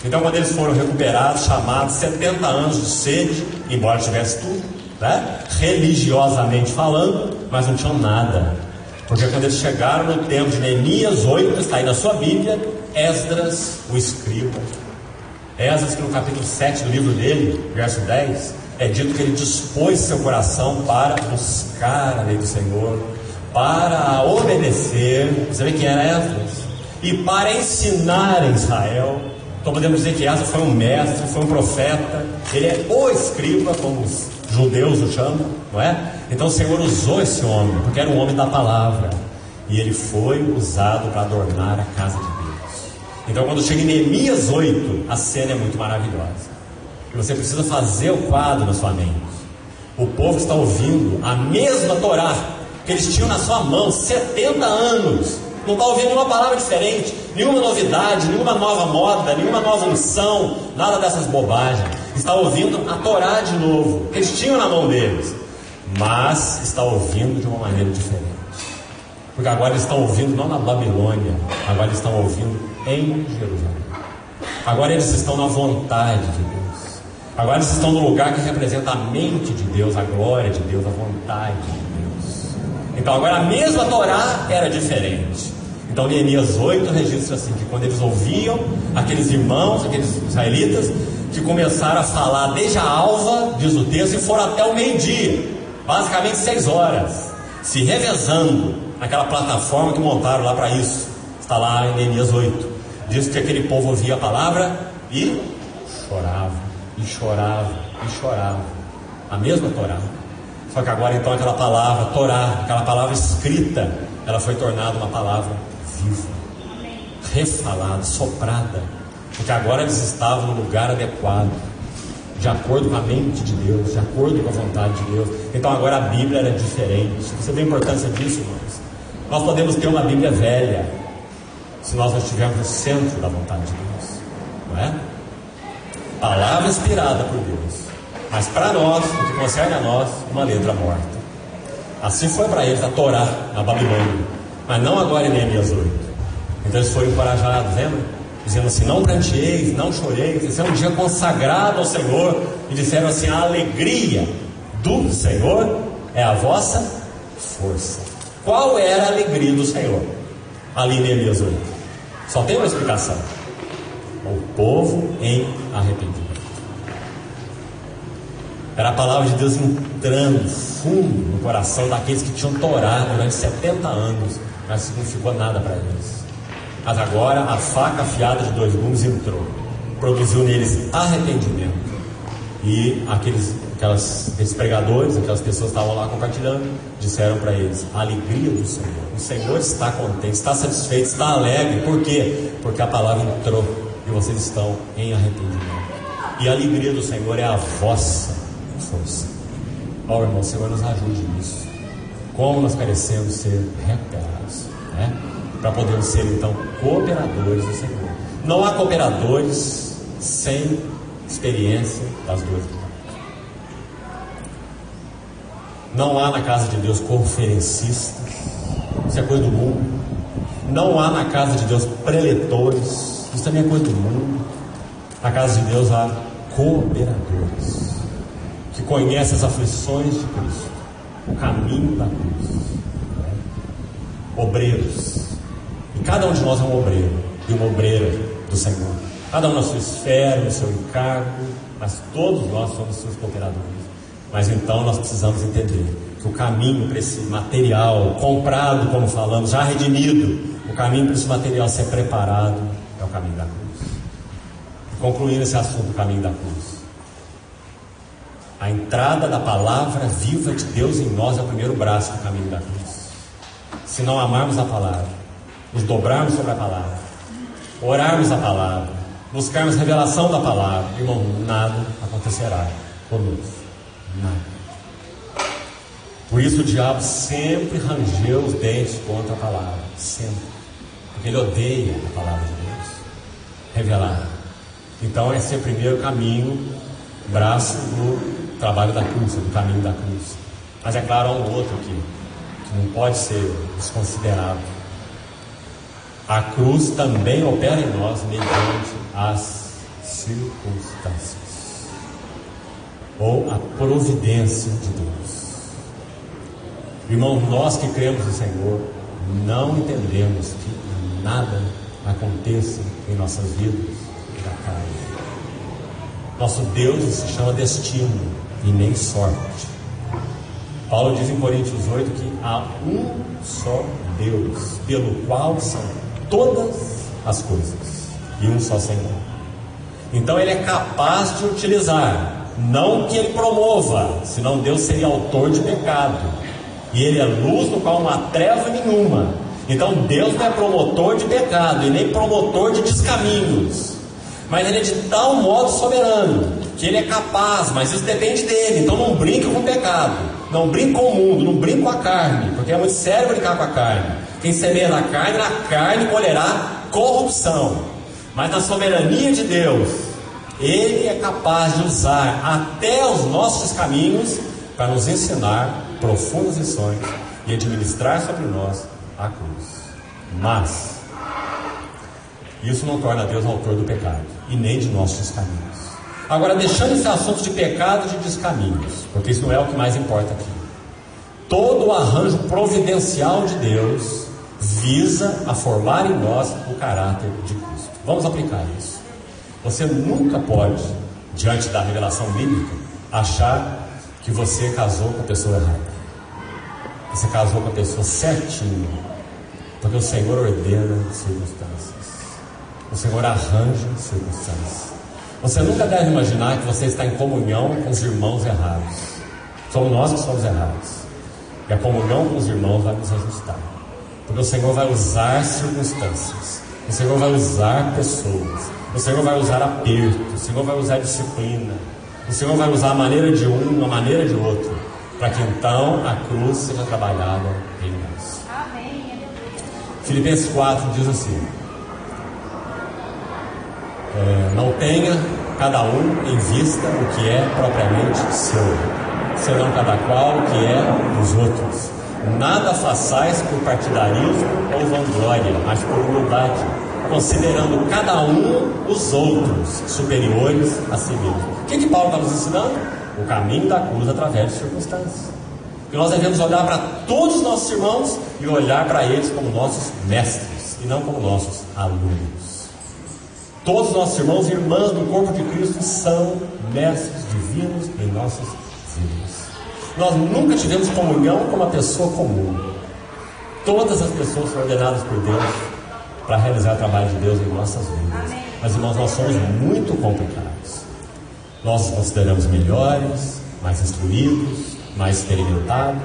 Então, quando eles foram recuperados, chamados, 70 anos de sede, embora tivesse tudo, né, religiosamente falando, mas não tinham nada. Porque quando eles chegaram no tempo de Neemias 8, está aí na sua Bíblia, Esdras, o escriba. Esdras, que no capítulo 7 do livro dele, verso 10, é dito que ele dispôs seu coração para buscar a lei do Senhor, para obedecer. Você vê quem era Esdras? E para ensinar em Israel. Então podemos dizer que Esdras foi um mestre, foi um profeta. Ele é o escriba, como os judeus o chamam, não é? Então o Senhor usou esse homem, porque era um homem da palavra, e ele foi usado para adornar a casa de Deus. Então quando chega em Neemias 8, a cena é muito maravilhosa, e você precisa fazer o quadro na sua mente. O povo está ouvindo a mesma Torá que eles tinham na sua mão 70 anos. Não está ouvindo nenhuma palavra diferente, nenhuma novidade, nenhuma nova moda, nenhuma nova unção, nada dessas bobagens. Está ouvindo a Torá de novo, que eles tinham na mão deles, mas está ouvindo de uma maneira diferente. Porque agora eles estão ouvindo não na Babilônia, agora eles estão ouvindo em Jerusalém. Agora eles estão na vontade de Deus. Agora eles estão no lugar que representa a mente de Deus, a glória de Deus, a vontade de Deus. Então agora a mesma Torá era diferente. Então Neemias 8 registra assim, que quando eles ouviam aqueles irmãos, aqueles israelitas, que começaram a falar desde a alva, diz o texto, e foram até o meio-dia, basicamente 6 horas, se revezando naquela plataforma que montaram lá para isso. Está lá em Neemias 8. Diz que aquele povo ouvia a palavra e chorava, e chorava, e chorava. A mesma Torá. Só que agora então aquela palavra Torá, aquela palavra escrita, ela foi tornada uma palavra viva, refalada, soprada, porque agora eles estavam no lugar adequado, de acordo com a mente de Deus, de acordo com a vontade de Deus. Então agora a Bíblia era diferente. Você vê a importância disso, irmãos? Nós podemos ter uma Bíblia velha, se nós não estivermos no centro da vontade de Deus, não é? Palavra inspirada por Deus, mas para nós, o que concerne a nós, uma letra morta. Assim foi para eles a Torá na Babilônia, mas não agora em Neemias 8. Então eles foram encorajados, lembra? Dizendo assim: não pranteeis, não choreis, esse é um dia consagrado ao Senhor. E disseram assim: a alegria do Senhor é a vossa força. Qual era a alegria do Senhor ali em Neemias 8? Só tem uma explicação: o povo em arrependimento. Era a palavra de Deus entrando fundo no coração daqueles que tinham Torá durante 70 anos, mas não significou nada para eles. Mas agora a faca afiada de 2 gumes entrou, produziu neles arrependimento. E aqueles pregadores, aquelas pessoas que estavam lá compartilhando, disseram para eles: a alegria do Senhor. O Senhor está contente, está satisfeito, está alegre. Por quê? Porque a palavra entrou e vocês estão em arrependimento. E a alegria do Senhor é a vossa força. Ó, irmão, o Senhor nos ajude nisso. Como nós carecemos ser recuperados, né? Para podermos ser então cooperadores do Senhor. Não há cooperadores sem experiência das dores do Pai. Não há na casa de Deus conferencistas, isso é coisa do mundo. Não há na casa de Deus preletores, isso também é coisa do mundo. Na casa de Deus há cooperadores que conhecem as aflições de Cristo, o caminho da cruz, né? Obreiros. E cada um de nós é um obreiro e uma obreira do Senhor, cada um na sua esfera, no seu encargo, mas todos nós somos seus cooperadores. Mas então nós precisamos entender que o caminho para esse material comprado, como falamos, já redimido, o caminho para esse material ser preparado é o caminho da cruz. E concluindo esse assunto, o caminho da cruz, a entrada da palavra viva de Deus em nós é o primeiro braço do caminho da cruz. Se não amarmos a palavra, nos dobrarmos sobre a palavra, orarmos a palavra, buscarmos revelação da palavra, irmão, nada acontecerá conosco. Nada. Por isso o diabo sempre rangeu os dentes contra a palavra, sempre, porque ele odeia a palavra de Deus revelada. Então esse é o primeiro caminho, braço do trabalho da cruz, do caminho da cruz. Mas é claro, há um outro aqui que não pode ser desconsiderado. A cruz também opera em nós mediante as circunstâncias, ou a providência de Deus. Irmão, nós que cremos no Senhor, não entendemos que nada aconteça em nossas vidas da carne. Nosso Deus se chama destino e nem sorte. Paulo diz em Coríntios 8 que há um só Deus, pelo qual são todas as coisas, e um só Senhor. Então ele é capaz de utilizar, não que ele promova, senão Deus seria autor de pecado, e ele é luz no qual não há treva nenhuma. Então Deus não é promotor de pecado e nem promotor de descaminhos, mas ele é de tal modo soberano que ele é capaz, mas isso depende dele. Então não brinque com o pecado, não brinque com o mundo, não brinque com a carne, porque é muito sério brincar com a carne. Quem semeia na carne colherá corrupção. Mas na soberania de Deus, ele é capaz de usar até os nossos caminhos para nos ensinar profundas lições e administrar sobre nós a cruz. Mas isso não torna Deus autor do pecado e nem de nossos caminhos. Agora, deixando esse assunto de pecado e de descaminhos, porque isso não é o que mais importa aqui. Todo o arranjo providencial de Deus visa a formar em nós o caráter de Cristo. Vamos aplicar isso. Você nunca pode, diante da revelação bíblica, achar que você casou com a pessoa errada. Você casou com a pessoa certinha, porque o Senhor ordena circunstâncias, o Senhor arranja circunstâncias. Você nunca deve imaginar que você está em comunhão com os irmãos errados. Somos nós que somos errados, e a comunhão com os irmãos vai nos ajustar, porque o Senhor vai usar circunstâncias, o Senhor vai usar pessoas, o Senhor vai usar aperto, o Senhor vai usar disciplina, o Senhor vai usar a maneira de um, a maneira de outro, para que então a cruz seja trabalhada em nós. Filipenses 4 diz assim: não tenha cada um em vista o que é propriamente seu, senão cada qual o que é dos outros. Nada façais por partidarismo ou vanglória, mas por humildade, considerando cada um os outros superiores a si mesmo. O que Paulo está nos ensinando? O caminho da cruz através de circunstâncias. E nós devemos olhar para todos os nossos irmãos e olhar para eles como nossos mestres e não como nossos alunos. Todos os nossos irmãos e irmãs do corpo de Cristo são mestres divinos em nossas vidas. Nós nunca tivemos comunhão com uma pessoa comum. Todas as pessoas são ordenadas por Deus para realizar o trabalho de Deus em nossas vidas. Mas, irmãos, nós somos muito complicados. Nós nos consideramos melhores, mais instruídos, mais experimentados,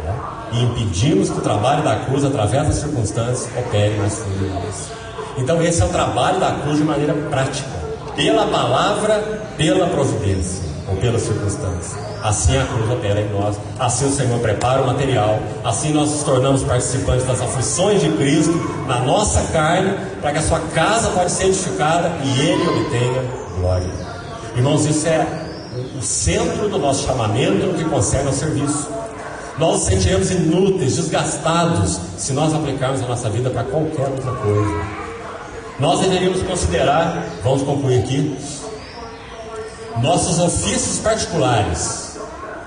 né? E impedimos que o trabalho da cruz, através das circunstâncias, opere mais fundo em nós. Então esse é o trabalho da cruz de maneira prática, pela palavra, pela providência ou pela circunstância. Assim a cruz opera em nós, assim o Senhor prepara o material, assim nós nos tornamos participantes das aflições de Cristo na nossa carne, para que a sua casa pode ser edificada e Ele obtenha glória. Irmãos, isso é o centro do nosso chamamento no que concerne ao serviço. Nós nos sentiremos inúteis, desgastados, se nós aplicarmos a nossa vida para qualquer outra coisa. Nós deveríamos considerar, vamos concluir aqui, nossos ofícios particulares,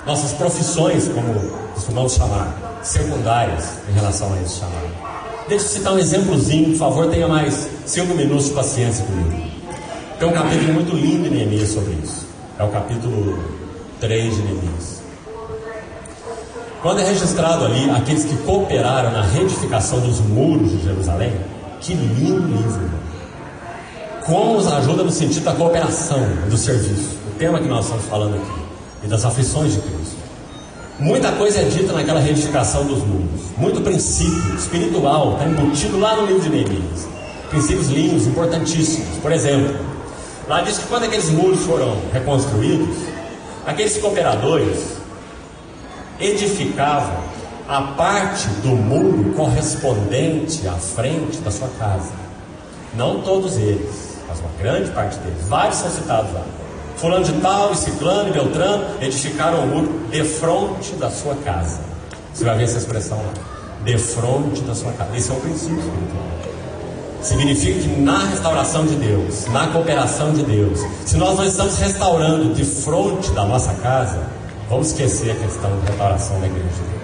nossas profissões, como costumamos chamar, secundárias em relação a esse chamado. Deixa eu citar um exemplozinho, por favor, tenha mais 5 minutos de paciência comigo. Tem um capítulo muito lindo em Neemias sobre isso. É o capítulo 3 de Neemias. Quando é registrado ali aqueles que cooperaram na reedificação dos muros de Jerusalém, que lindo livro, irmão. Como nos ajuda no sentido da cooperação e do serviço, o tema que nós estamos falando aqui, e das aflições de Cristo. Muita coisa é dita naquela reedificação dos muros, muito princípio espiritual está embutido lá no livro de Neemias. Princípios lindos, importantíssimos. Por exemplo, lá diz que quando aqueles muros foram reconstruídos, aqueles cooperadores edificavam a parte do muro correspondente à frente da sua casa. Não todos eles, mas uma grande parte deles. Vários são citados lá. Fulano de tal, e Ciclano e Beltrano edificaram o muro defronte da sua casa. Você vai ver essa expressão lá, defronte da sua casa. Esse é um princípio espiritual. Significa que na restauração de Deus, na cooperação de Deus, se nós não estamos restaurando de frente da nossa casa, vamos esquecer a questão de restauração da igreja de Deus.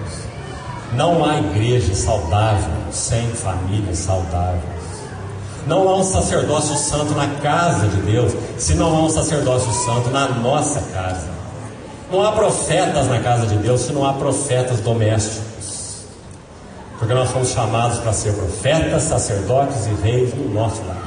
Não há igreja saudável sem famílias saudáveis. Não há um sacerdócio santo na casa de Deus, se não há um sacerdócio santo na nossa casa. Não há profetas na casa de Deus, se não há profetas domésticos. Porque nós fomos chamados para ser profetas, sacerdotes e reis no nosso lar.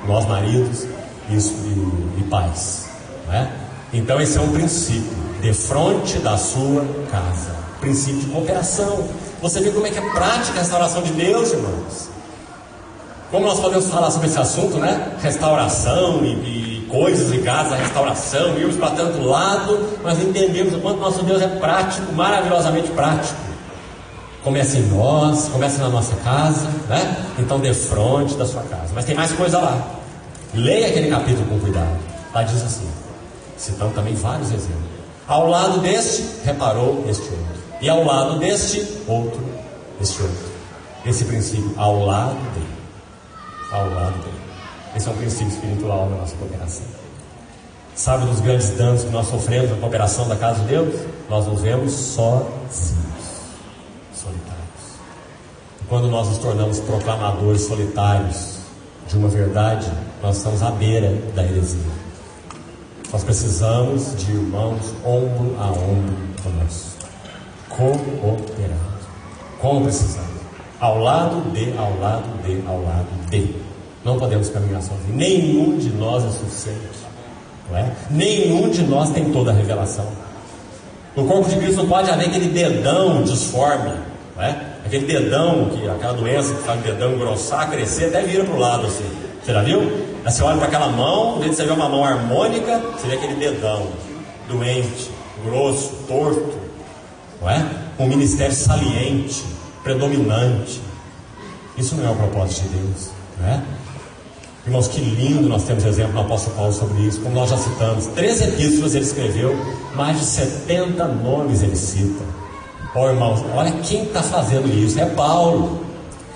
Nós maridos e pais, não é? Então esse é um princípio, defronte da sua casa. Princípio de cooperação. Você vê como é que é prática a restauração de Deus, irmãos. Como nós podemos falar sobre esse assunto, né? Restauração e coisas ligadas à restauração, irmos para tanto lado, mas entendemos o quanto nosso Deus é prático, maravilhosamente prático. Começa em nós, começa na nossa casa, né? Então defronte da sua casa. Mas tem mais coisa lá. Leia aquele capítulo com cuidado. Lá diz assim, citando também vários exemplos. Ao lado deste, reparou este outro. E ao lado deste, outro, este outro. Esse princípio, ao lado dele. Ao lado dele. Esse é um princípio espiritual na nossa cooperação. Sabe dos grandes danos que nós sofremos na cooperação da casa de Deus? Nós nos vemos sozinhos, solitários. E quando nós nos tornamos proclamadores solitários de uma verdade, nós estamos à beira da heresia. Nós precisamos de irmãos ombro a ombro conosco, cooperando. Como precisamos? Ao lado de. Não podemos caminhar sozinhos. Nenhum de nós é suficiente, não é? Nenhum de nós tem toda a revelação. No corpo de Cristo não pode haver aquele dedão disforme, não é? Aquele dedão, aquela doença que faz o dedão engrossar, crescer, até vira para o lado assim. Você já viu? Aí você olha para aquela mão, em vez de você ver uma mão harmônica, você vê aquele dedão doente, grosso, torto, não é? Um ministério saliente, predominante. Isso não é o propósito de Deus, não é? Irmãos, que lindo nós temos exemplo no apóstolo Paulo sobre isso. Como nós já citamos, 13 epístolas ele escreveu, mais de 70 nomes ele cita. Irmãos, olha quem está fazendo isso, é Paulo.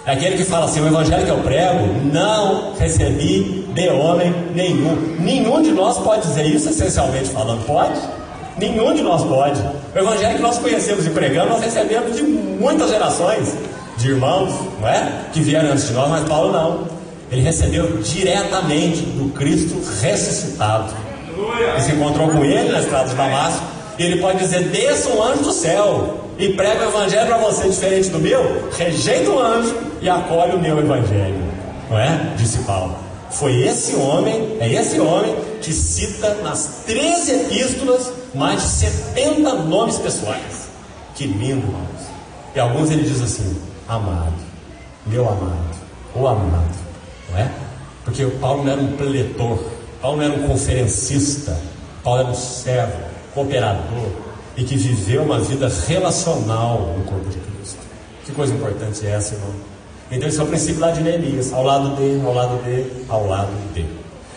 É aquele que fala assim, o evangelho que eu prego, não recebi de homem nenhum. Nenhum de nós pode dizer isso, essencialmente falando, pode? Nenhum de nós pode. O evangelho que nós conhecemos e pregamos, nós recebemos de muitas gerações de irmãos, não é? Que vieram antes de nós, mas Paulo não. Ele recebeu diretamente do Cristo ressuscitado. Ele se encontrou com ele na estrada de Damasco, e ele pode dizer, desça um anjo do céu e prega o evangelho para você diferente do meu, rejeita o anjo e acolhe o meu evangelho, não é? Disse Paulo. Foi esse homem, é esse homem que cita nas 13 epístolas mais de 70 nomes pessoais. Que lindo, irmãos. E alguns ele diz assim, amado, meu amado, o amado, não é? Porque Paulo não era um preletor, Paulo não era um conferencista, Paulo era um servo, cooperador, e que viveu uma vida relacional no corpo de Cristo. Que coisa importante é essa, irmão? Então esse é o princípio lá de Neemias, ao lado de.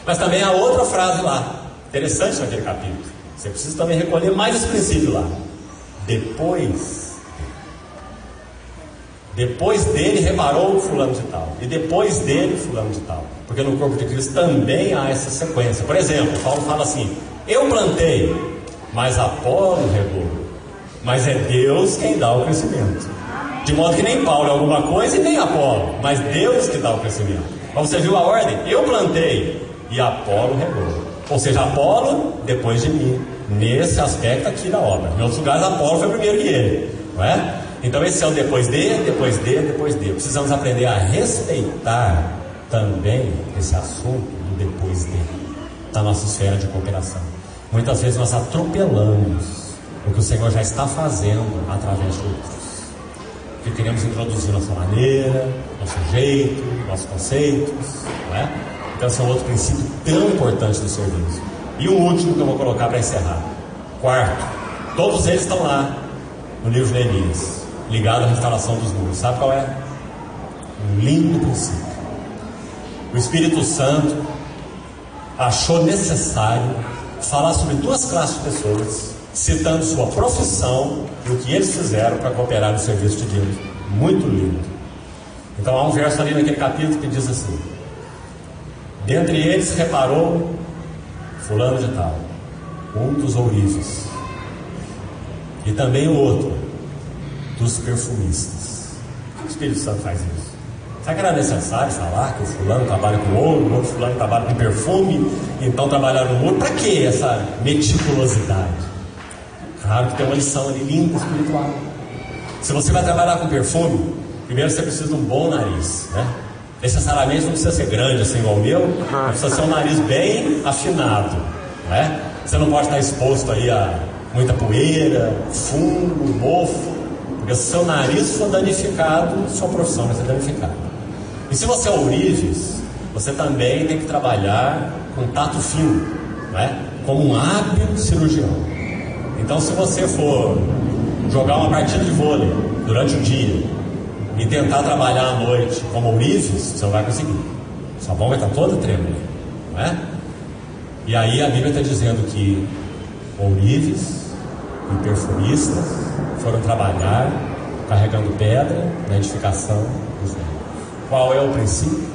Mas também há outra frase lá, interessante naquele capítulo. Você precisa também recolher mais esse princípio lá. Depois dele reparou fulano de tal, e depois dele fulano de tal. Porque no corpo de Cristo também há essa sequência. Por exemplo, Paulo fala assim, eu plantei, mas Apolo regou, mas é Deus quem dá o crescimento. De modo que nem Paulo é alguma coisa e nem Apolo, mas Deus que dá o crescimento. Mas você viu a ordem? Eu plantei e Apolo regou. Ou seja, Apolo depois de mim, nesse aspecto aqui da obra. Em outros lugares Apolo foi primeiro que ele, não é? Então esse é o depois de. Precisamos aprender a respeitar também esse assunto do depois de, da nossa esfera de cooperação. Muitas vezes nós atropelamos o que o Senhor já está fazendo através de outros. Que queremos introduzir nossa maneira, nosso jeito, nossos conceitos, não é? Então esse é um outro princípio tão importante do serviço. E o último que eu vou colocar para encerrar, quarto, todos eles estão lá no livro de Neemias, ligado à restauração dos muros. Sabe qual é? Um lindo princípio. O Espírito Santo achou necessário falar sobre duas classes de pessoas, citando sua profissão e o que eles fizeram para cooperar no serviço de Deus. Muito lindo. Então há um verso ali naquele capítulo que diz assim, dentre eles reparou fulano de tal, um dos ourives, e também o outro dos perfumistas. o Espírito Santo faz isso? Será que era necessário falar que o fulano trabalha com ouro, o outro fulano trabalha com perfume, então trabalhar no ouro? Para que essa meticulosidade? Claro que tem uma lição ali linda, espiritual. Se você vai trabalhar com perfume, primeiro você precisa de um bom nariz, né? Necessariamente não precisa ser grande assim igual o meu, mas precisa ser um nariz bem afinado, né? Você não pode estar exposto aí a muita poeira, fungo, mofo, porque se seu nariz for danificado, sua profissão vai ser danificada. E se você é ourives, você também tem que trabalhar com tato fino, né? Como um hábil cirurgião. Então, se você for jogar uma partida de vôlei durante o dia e tentar trabalhar à noite como ourives, você não vai conseguir. Sua mão vai estar toda trêmula, não é? E aí a Bíblia está dizendo que ourives e perfumistas foram trabalhar carregando pedra na edificação dos muros. Qual é o princípio?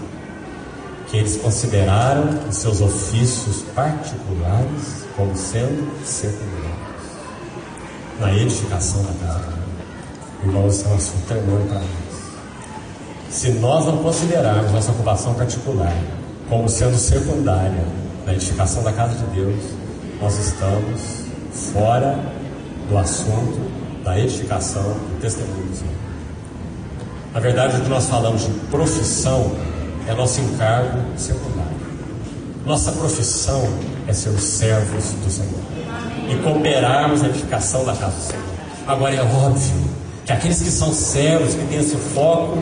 Que eles consideraram os seus ofícios particulares como sendo secundários na edificação da casa. Irmãos, isso é um assunto tremendo para nós. Se nós não considerarmos nossa ocupação particular como sendo secundária na edificação da casa de Deus, nós estamos fora do assunto da edificação do testemunho do Senhor. Na verdade, o que nós falamos de profissão é nosso encargo secundário. Nossa profissão é ser os servos do Senhor e cooperarmos na edificação da casa do Senhor. Agora, é óbvio que aqueles que são servos, que têm esse foco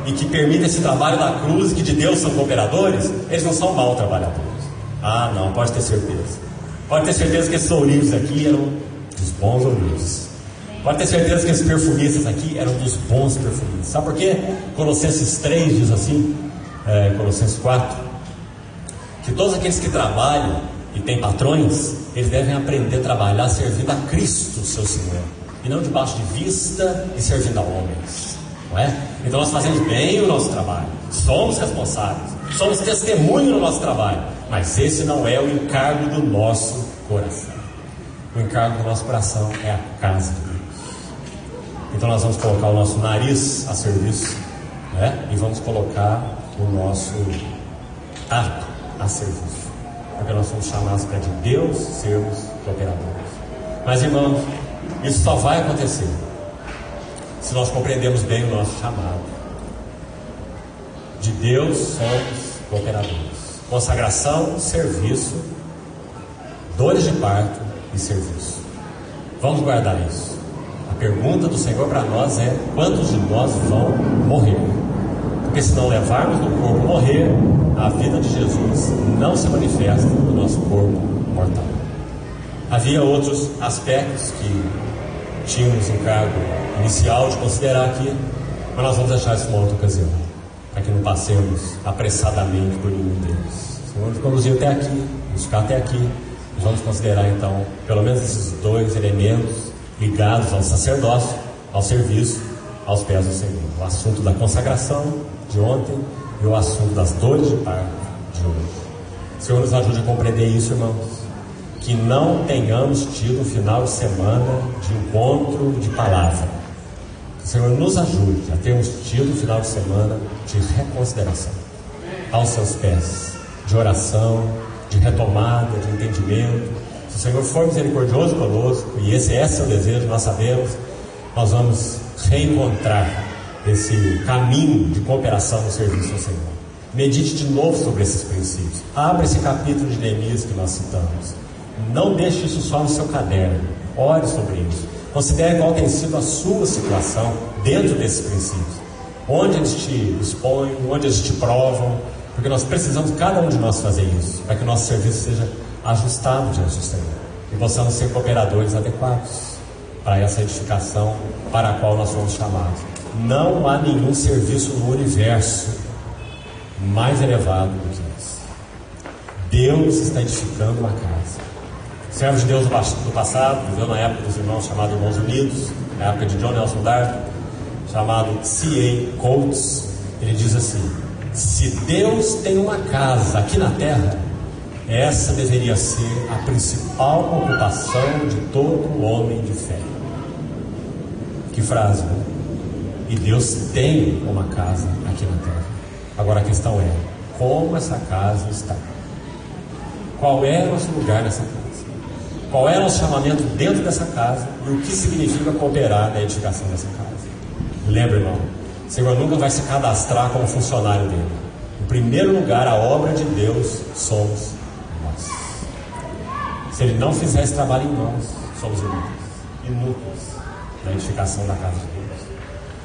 e que permitem esse trabalho da cruz, que de Deus são cooperadores, eles não são mal trabalhadores. Ah, não, pode ter certeza. Pode ter certeza que esses ourives aqui eram dos bons ourives. Pode ter certeza que esses perfumistas aqui eram dos bons perfumistas. Sabe por quê? Colossenses 3 diz assim, Colossenses 4, que todos aqueles que trabalham e têm patrões, eles devem aprender a trabalhar servindo a Cristo, seu Senhor, e não debaixo de vista e servindo a homens, não é? Então nós fazemos bem o nosso trabalho, somos responsáveis, somos testemunho no nosso trabalho, mas esse não é o encargo do nosso coração. O encargo do nosso coração é a casa de Deus. Então nós vamos colocar o nosso nariz a serviço, né? E vamos colocar o nosso tato a serviço, porque nós somos chamados para de Deus sermos cooperadores. Mas, irmãos, isso só vai acontecer se nós compreendermos bem o nosso chamado. De Deus somos cooperadores. Consagração, serviço, dores de parto e serviço. Vamos guardar isso. A pergunta do Senhor para nós é: quantos de nós vão morrer? Porque se não levarmos no corpo morrer, a vida de Jesus não se manifesta no nosso corpo mortal. Havia outros aspectos que tínhamos encargo inicial de considerar aqui, mas nós vamos deixar isso uma outra ocasião, para que não passemos apressadamente por nenhum deles. O Senhor nos conduziu até aqui, nos ficar até aqui, e vamos considerar então pelo menos esses dois elementos ligados ao sacerdócio, ao serviço, aos pés do Senhor: o assunto da consagração de ontem e o assunto das dores de parto de hoje. O Senhor nos ajude a compreender isso, irmãos, que não tenhamos tido um final de semana de encontro de palavra. Que o Senhor nos ajude a termos tido um final de semana de reconsideração aos seus pés, de oração, de retomada, de entendimento. Se o Senhor for misericordioso conosco, e esse é seu desejo, nós sabemos, nós vamos reencontrar esse caminho de cooperação no serviço ao Senhor. Medite de novo sobre esses princípios. Abra esse capítulo de Neemias que nós citamos. Não deixe isso só no seu caderno. Ore sobre isso. Considere qual tem sido a sua situação dentro desses princípios. Onde eles te expõem, onde eles te provam, porque nós precisamos, cada um de nós, fazer isso, para que o nosso serviço seja ajustado diante do Senhor e possamos ser cooperadores adequados para essa edificação para a qual nós fomos chamados. Não há nenhum serviço no universo mais elevado do que esse. Deus está edificando uma casa. Servos de Deus do passado, viveu na época dos irmãos chamados Irmãos Unidos, na época de John Nelson Darby, chamado C.A. Coates. Ele diz assim: se Deus tem uma casa aqui na terra, essa deveria ser a principal ocupação de todo homem de fé. Que frase, né? e Deus tem uma casa aqui na terra. Agora a questão é, como essa casa está? Qual é o nosso lugar nessa casa? Qual é o nosso chamamento dentro dessa casa e o que significa cooperar na edificação dessa casa? Lembra, irmão, o Senhor nunca vai se cadastrar como funcionário dele. Em primeiro lugar, a obra de Deus somos nós. Se Ele não fizer esse trabalho em nós, somos inúteis na edificação da casa de Deus.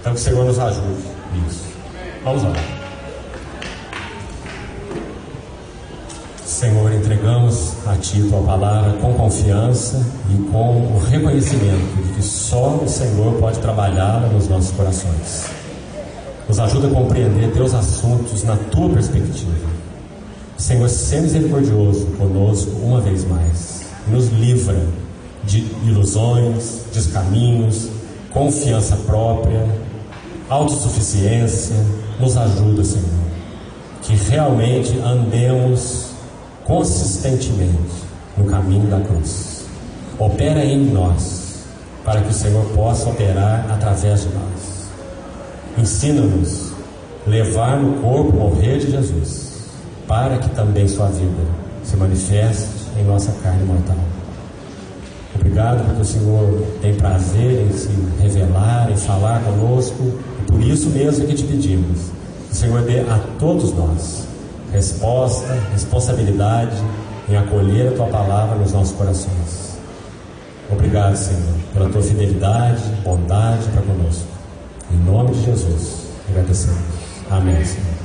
Então que o Senhor nos ajude nisso. Vamos lá. Senhor, entregamos a Ti Tua palavra com confiança e com o reconhecimento de que só o Senhor pode trabalhá-la nos nossos corações. Nos ajuda a compreender Teus assuntos na Tua perspectiva. Senhor, seja misericordioso conosco uma vez mais. Nos livra de ilusões, descaminhos, confiança própria, autossuficiência. Nos ajuda, Senhor, que realmente andemos consistentemente no caminho da cruz. Opera em nós, para que o Senhor possa operar através de nós. Ensina-nos a levar no corpo o morrer de Jesus, para que também sua vida se manifeste em nossa carne mortal. Obrigado porque o Senhor tem prazer em se revelar, em falar conosco, e por isso mesmo que te pedimos, que o Senhor dê a todos nós resposta, responsabilidade em acolher a Tua palavra nos nossos corações. Obrigado, Senhor, pela Tua fidelidade, bondade para conosco. Em nome de Jesus, agradecemos. Amém, Senhor.